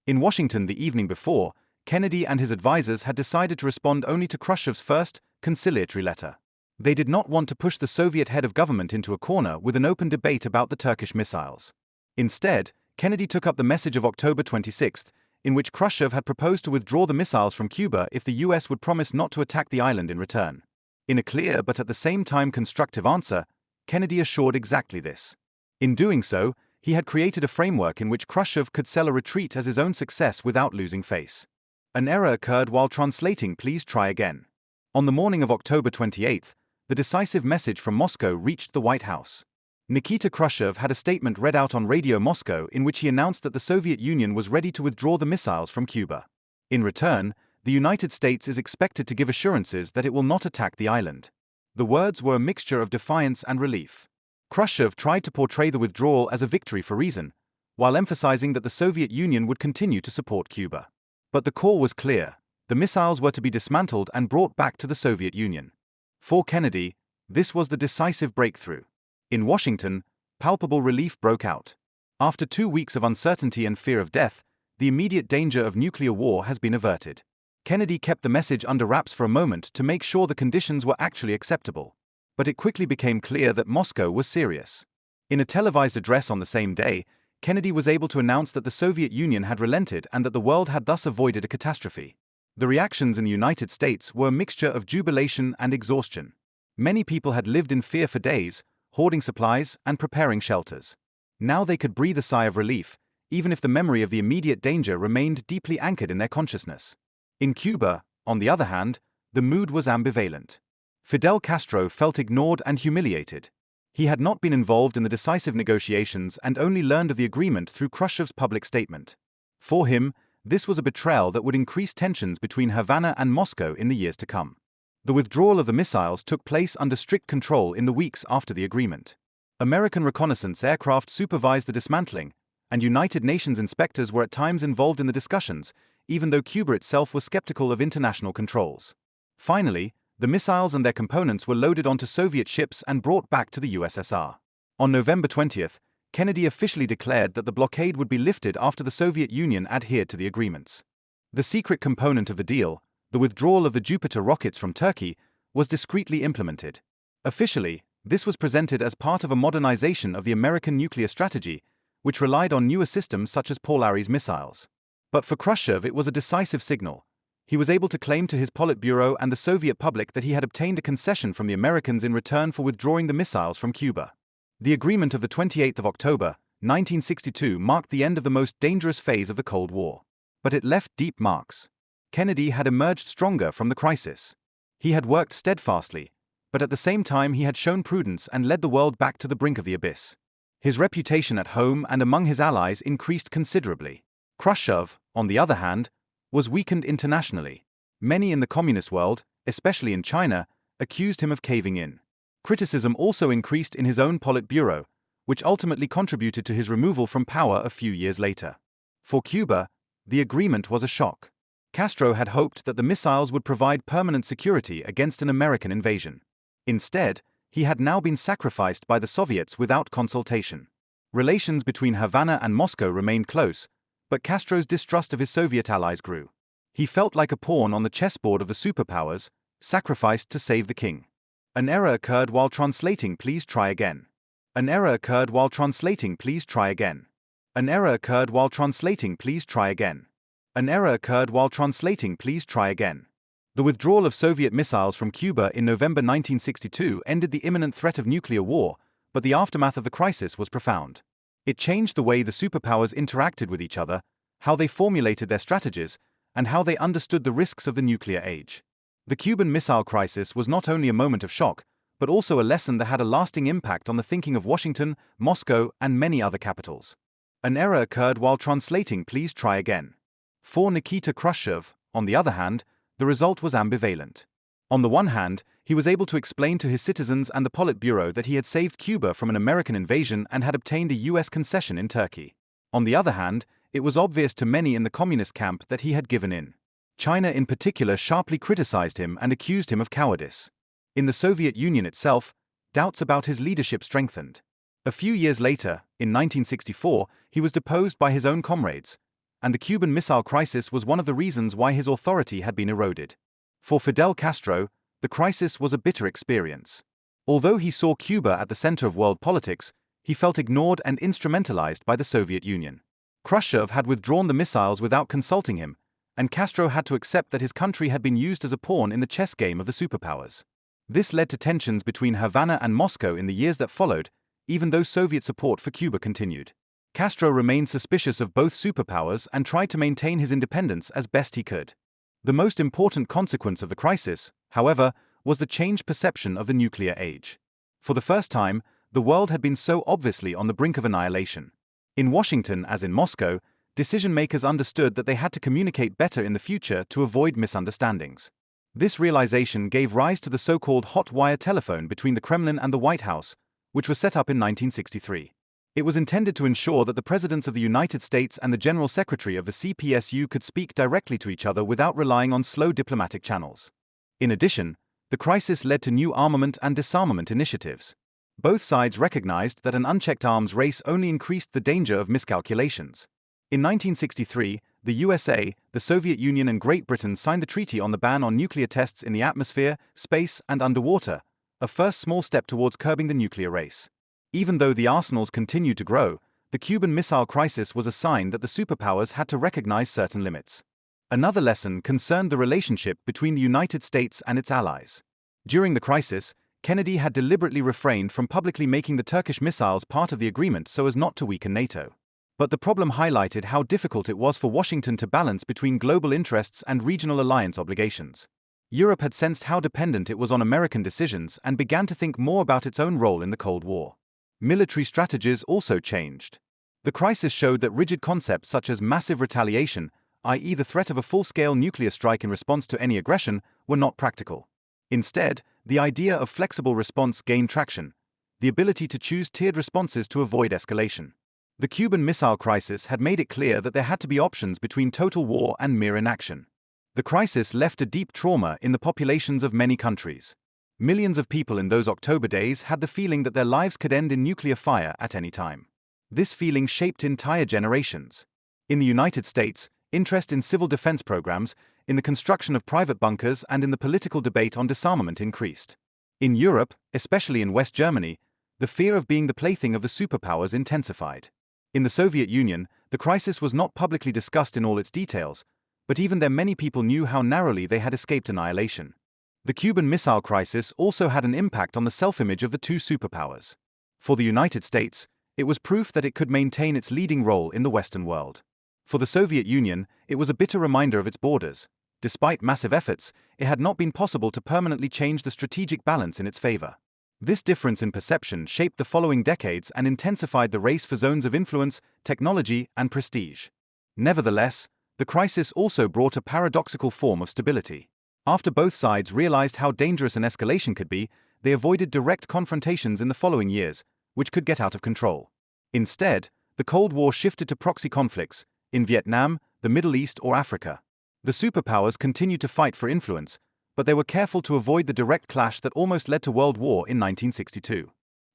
In Washington the evening before, Kennedy and his advisors had decided to respond only to Khrushchev's first, conciliatory letter. They did not want to push the Soviet head of government into a corner with an open debate about the Turkish missiles. Instead, Kennedy took up the message of October 26, in which Khrushchev had proposed to withdraw the missiles from Cuba if the US would promise not to attack the island in return. In a clear but at the same time constructive answer, Kennedy assured exactly this. In doing so, he had created a framework in which Khrushchev could sell a retreat as his own success without losing face. An error occurred while translating. Please try again. On the morning of October 28, the decisive message from Moscow reached the White House. Nikita Khrushchev had a statement read out on Radio Moscow in which he announced that the Soviet Union was ready to withdraw the missiles from Cuba. In return, the United States is expected to give assurances that it will not attack the island. The words were a mixture of defiance and relief. Khrushchev tried to portray the withdrawal as a victory for reason, while emphasizing that the Soviet Union would continue to support Cuba. But the core was clear: the missiles were to be dismantled and brought back to the Soviet Union. For Kennedy, this was the decisive breakthrough. In Washington, palpable relief broke out. After 2 weeks of uncertainty and fear of death, the immediate danger of nuclear war has been averted. Kennedy kept the message under wraps for a moment to make sure the conditions were actually acceptable. But it quickly became clear that Moscow was serious. In a televised address on the same day, Kennedy was able to announce that the Soviet Union had relented and that the world had thus avoided a catastrophe. The reactions in the United States were a mixture of jubilation and exhaustion. Many people had lived in fear for days, hoarding supplies and preparing shelters. Now they could breathe a sigh of relief, even if the memory of the immediate danger remained deeply anchored in their consciousness. In Cuba, on the other hand, the mood was ambivalent. Fidel Castro felt ignored and humiliated. He had not been involved in the decisive negotiations and only learned of the agreement through Khrushchev's public statement. For him, this was a betrayal that would increase tensions between Havana and Moscow in the years to come. The withdrawal of the missiles took place under strict control in the weeks after the agreement. American reconnaissance aircraft supervised the dismantling, and United Nations inspectors were at times involved in the discussions, even though Cuba itself was skeptical of international controls. Finally, the missiles and their components were loaded onto Soviet ships and brought back to the USSR. On November 20, Kennedy officially declared that the blockade would be lifted after the Soviet Union adhered to the agreements. The secret component of the deal, the withdrawal of the Jupiter rockets from Turkey, was discreetly implemented. Officially, this was presented as part of a modernization of the American nuclear strategy, which relied on newer systems such as Polaris missiles. But for Khrushchev, it was a decisive signal. He was able to claim to his Politburo and the Soviet public that he had obtained a concession from the Americans in return for withdrawing the missiles from Cuba. The agreement of the 28th of October, 1962 marked the end of the most dangerous phase of the Cold War. But it left deep marks. Kennedy had emerged stronger from the crisis. He had worked steadfastly, but at the same time he had shown prudence and led the world back to the brink of the abyss. His reputation at home and among his allies increased considerably. Khrushchev, on the other hand, was weakened internationally. Many in the communist world, especially in China, accused him of caving in. Criticism also increased in his own Politburo, which ultimately contributed to his removal from power a few years later. For Cuba, the agreement was a shock. Castro had hoped that the missiles would provide permanent security against an American invasion. Instead, he had now been sacrificed by the Soviets without consultation. Relations between Havana and Moscow remained close, but Castro's distrust of his Soviet allies grew. He felt like a pawn on the chessboard of the superpowers, sacrificed to save the king. An error occurred while translating. Please try again. An error occurred while translating. Please try again. An error occurred while translating. Please try again. An error occurred while translating. Please try again. The withdrawal of Soviet missiles from Cuba in November 1962 ended the imminent threat of nuclear war, but the aftermath of the crisis was profound. It changed the way the superpowers interacted with each other, how they formulated their strategies, and how they understood the risks of the nuclear age. The Cuban Missile Crisis was not only a moment of shock, but also a lesson that had a lasting impact on the thinking of Washington, Moscow, and many other capitals. An error occurred while translating. Please try again. For Nikita Khrushchev, on the other hand, the result was ambivalent. On the one hand, he was able to explain to his citizens and the Politburo that he had saved Cuba from an American invasion and had obtained a US concession in Turkey. On the other hand, it was obvious to many in the communist camp that he had given in. China in particular sharply criticized him and accused him of cowardice. In the Soviet Union itself, doubts about his leadership strengthened. A few years later, in 1964, he was deposed by his own comrades, and the Cuban Missile Crisis was one of the reasons why his authority had been eroded. For Fidel Castro, the crisis was a bitter experience. Although he saw Cuba at the center of world politics, He felt ignored and instrumentalized by the Soviet Union. Khrushchev had withdrawn the missiles without consulting him, and Castro had to accept that his country had been used as a pawn in the chess game of the superpowers. This led to tensions between Havana and Moscow in the years that followed, even though Soviet support for Cuba continued. Castro remained suspicious of both superpowers and tried to maintain his independence as best he could. The most important consequence of the crisis, however, was the changed perception of the nuclear age. For the first time, the world had been so obviously on the brink of annihilation. In Washington, as in Moscow, decision-makers understood that they had to communicate better in the future to avoid misunderstandings. This realization gave rise to the so-called hot wire telephone between the Kremlin and the White House, which was set up in 1963. It was intended to ensure that the Presidents of the United States and the General Secretary of the CPSU could speak directly to each other without relying on slow diplomatic channels. In addition, the crisis led to new armament and disarmament initiatives. Both sides recognized that an unchecked arms race only increased the danger of miscalculations. In 1963, the USA, the Soviet Union and Great Britain signed the Treaty on the Ban on Nuclear Tests in the Atmosphere, Space and Underwater, a first small step towards curbing the nuclear race. Even though the arsenals continued to grow, the Cuban Missile Crisis was a sign that the superpowers had to recognize certain limits. Another lesson concerned the relationship between the United States and its allies. During the crisis, Kennedy had deliberately refrained from publicly making the Turkish missiles part of the agreement so as not to weaken NATO. But the problem highlighted how difficult it was for Washington to balance between global interests and regional alliance obligations. Europe had sensed how dependent it was on American decisions and began to think more about its own role in the Cold War. Military strategies also changed. The crisis showed that rigid concepts such as massive retaliation, i.e. the threat of a full-scale nuclear strike in response to any aggression, were not practical. Instead, the idea of flexible response gained traction, the ability to choose tiered responses to avoid escalation. The Cuban Missile Crisis had made it clear that there had to be options between total war and mere inaction. The crisis left a deep trauma in the populations of many countries. Millions of people in those October days had the feeling that their lives could end in nuclear fire at any time. This feeling shaped entire generations. In the United States, interest in civil defense programs, in the construction of private bunkers and in the political debate on disarmament increased. In Europe, especially in West Germany, the fear of being the plaything of the superpowers intensified. In the Soviet Union, the crisis was not publicly discussed in all its details, but even then many people knew how narrowly they had escaped annihilation. The Cuban Missile Crisis also had an impact on the self-image of the two superpowers. For the United States, it was proof that it could maintain its leading role in the Western world. For the Soviet Union, it was a bitter reminder of its borders. Despite massive efforts, it had not been possible to permanently change the strategic balance in its favor. This difference in perception shaped the following decades and intensified the race for zones of influence, technology, and prestige. Nevertheless, the crisis also brought a paradoxical form of stability. After both sides realized how dangerous an escalation could be, they avoided direct confrontations in the following years, which could get out of control. Instead, the Cold War shifted to proxy conflicts, in Vietnam, the Middle East, or Africa. The superpowers continued to fight for influence, but they were careful to avoid the direct clash that almost led to World War in 1962.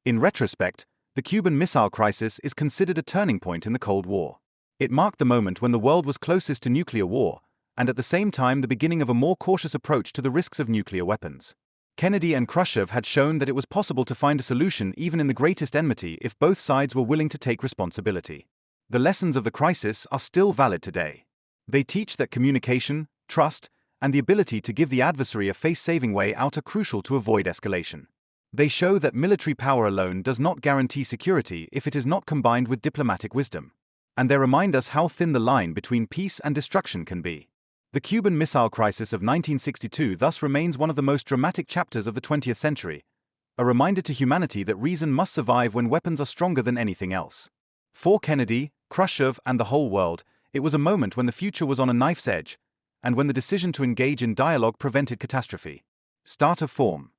In retrospect, the Cuban Missile Crisis is considered a turning point in the Cold War. It marked the moment when the world was closest to nuclear war, and at the same time the beginning of a more cautious approach to the risks of nuclear weapons. Kennedy and Khrushchev had shown that it was possible to find a solution even in the greatest enmity if both sides were willing to take responsibility. The lessons of the crisis are still valid today. They teach that communication, trust, and the ability to give the adversary a face-saving way out are crucial to avoid escalation. They show that military power alone does not guarantee security if it is not combined with diplomatic wisdom. And they remind us how thin the line between peace and destruction can be. The Cuban Missile Crisis of 1962 thus remains one of the most dramatic chapters of the 20th century, a reminder to humanity that reason must survive when weapons are stronger than anything else. For Kennedy, Khrushchev, and the whole world, it was a moment when the future was on a knife's edge, and when the decision to engage in dialogue prevented catastrophe. Start of form.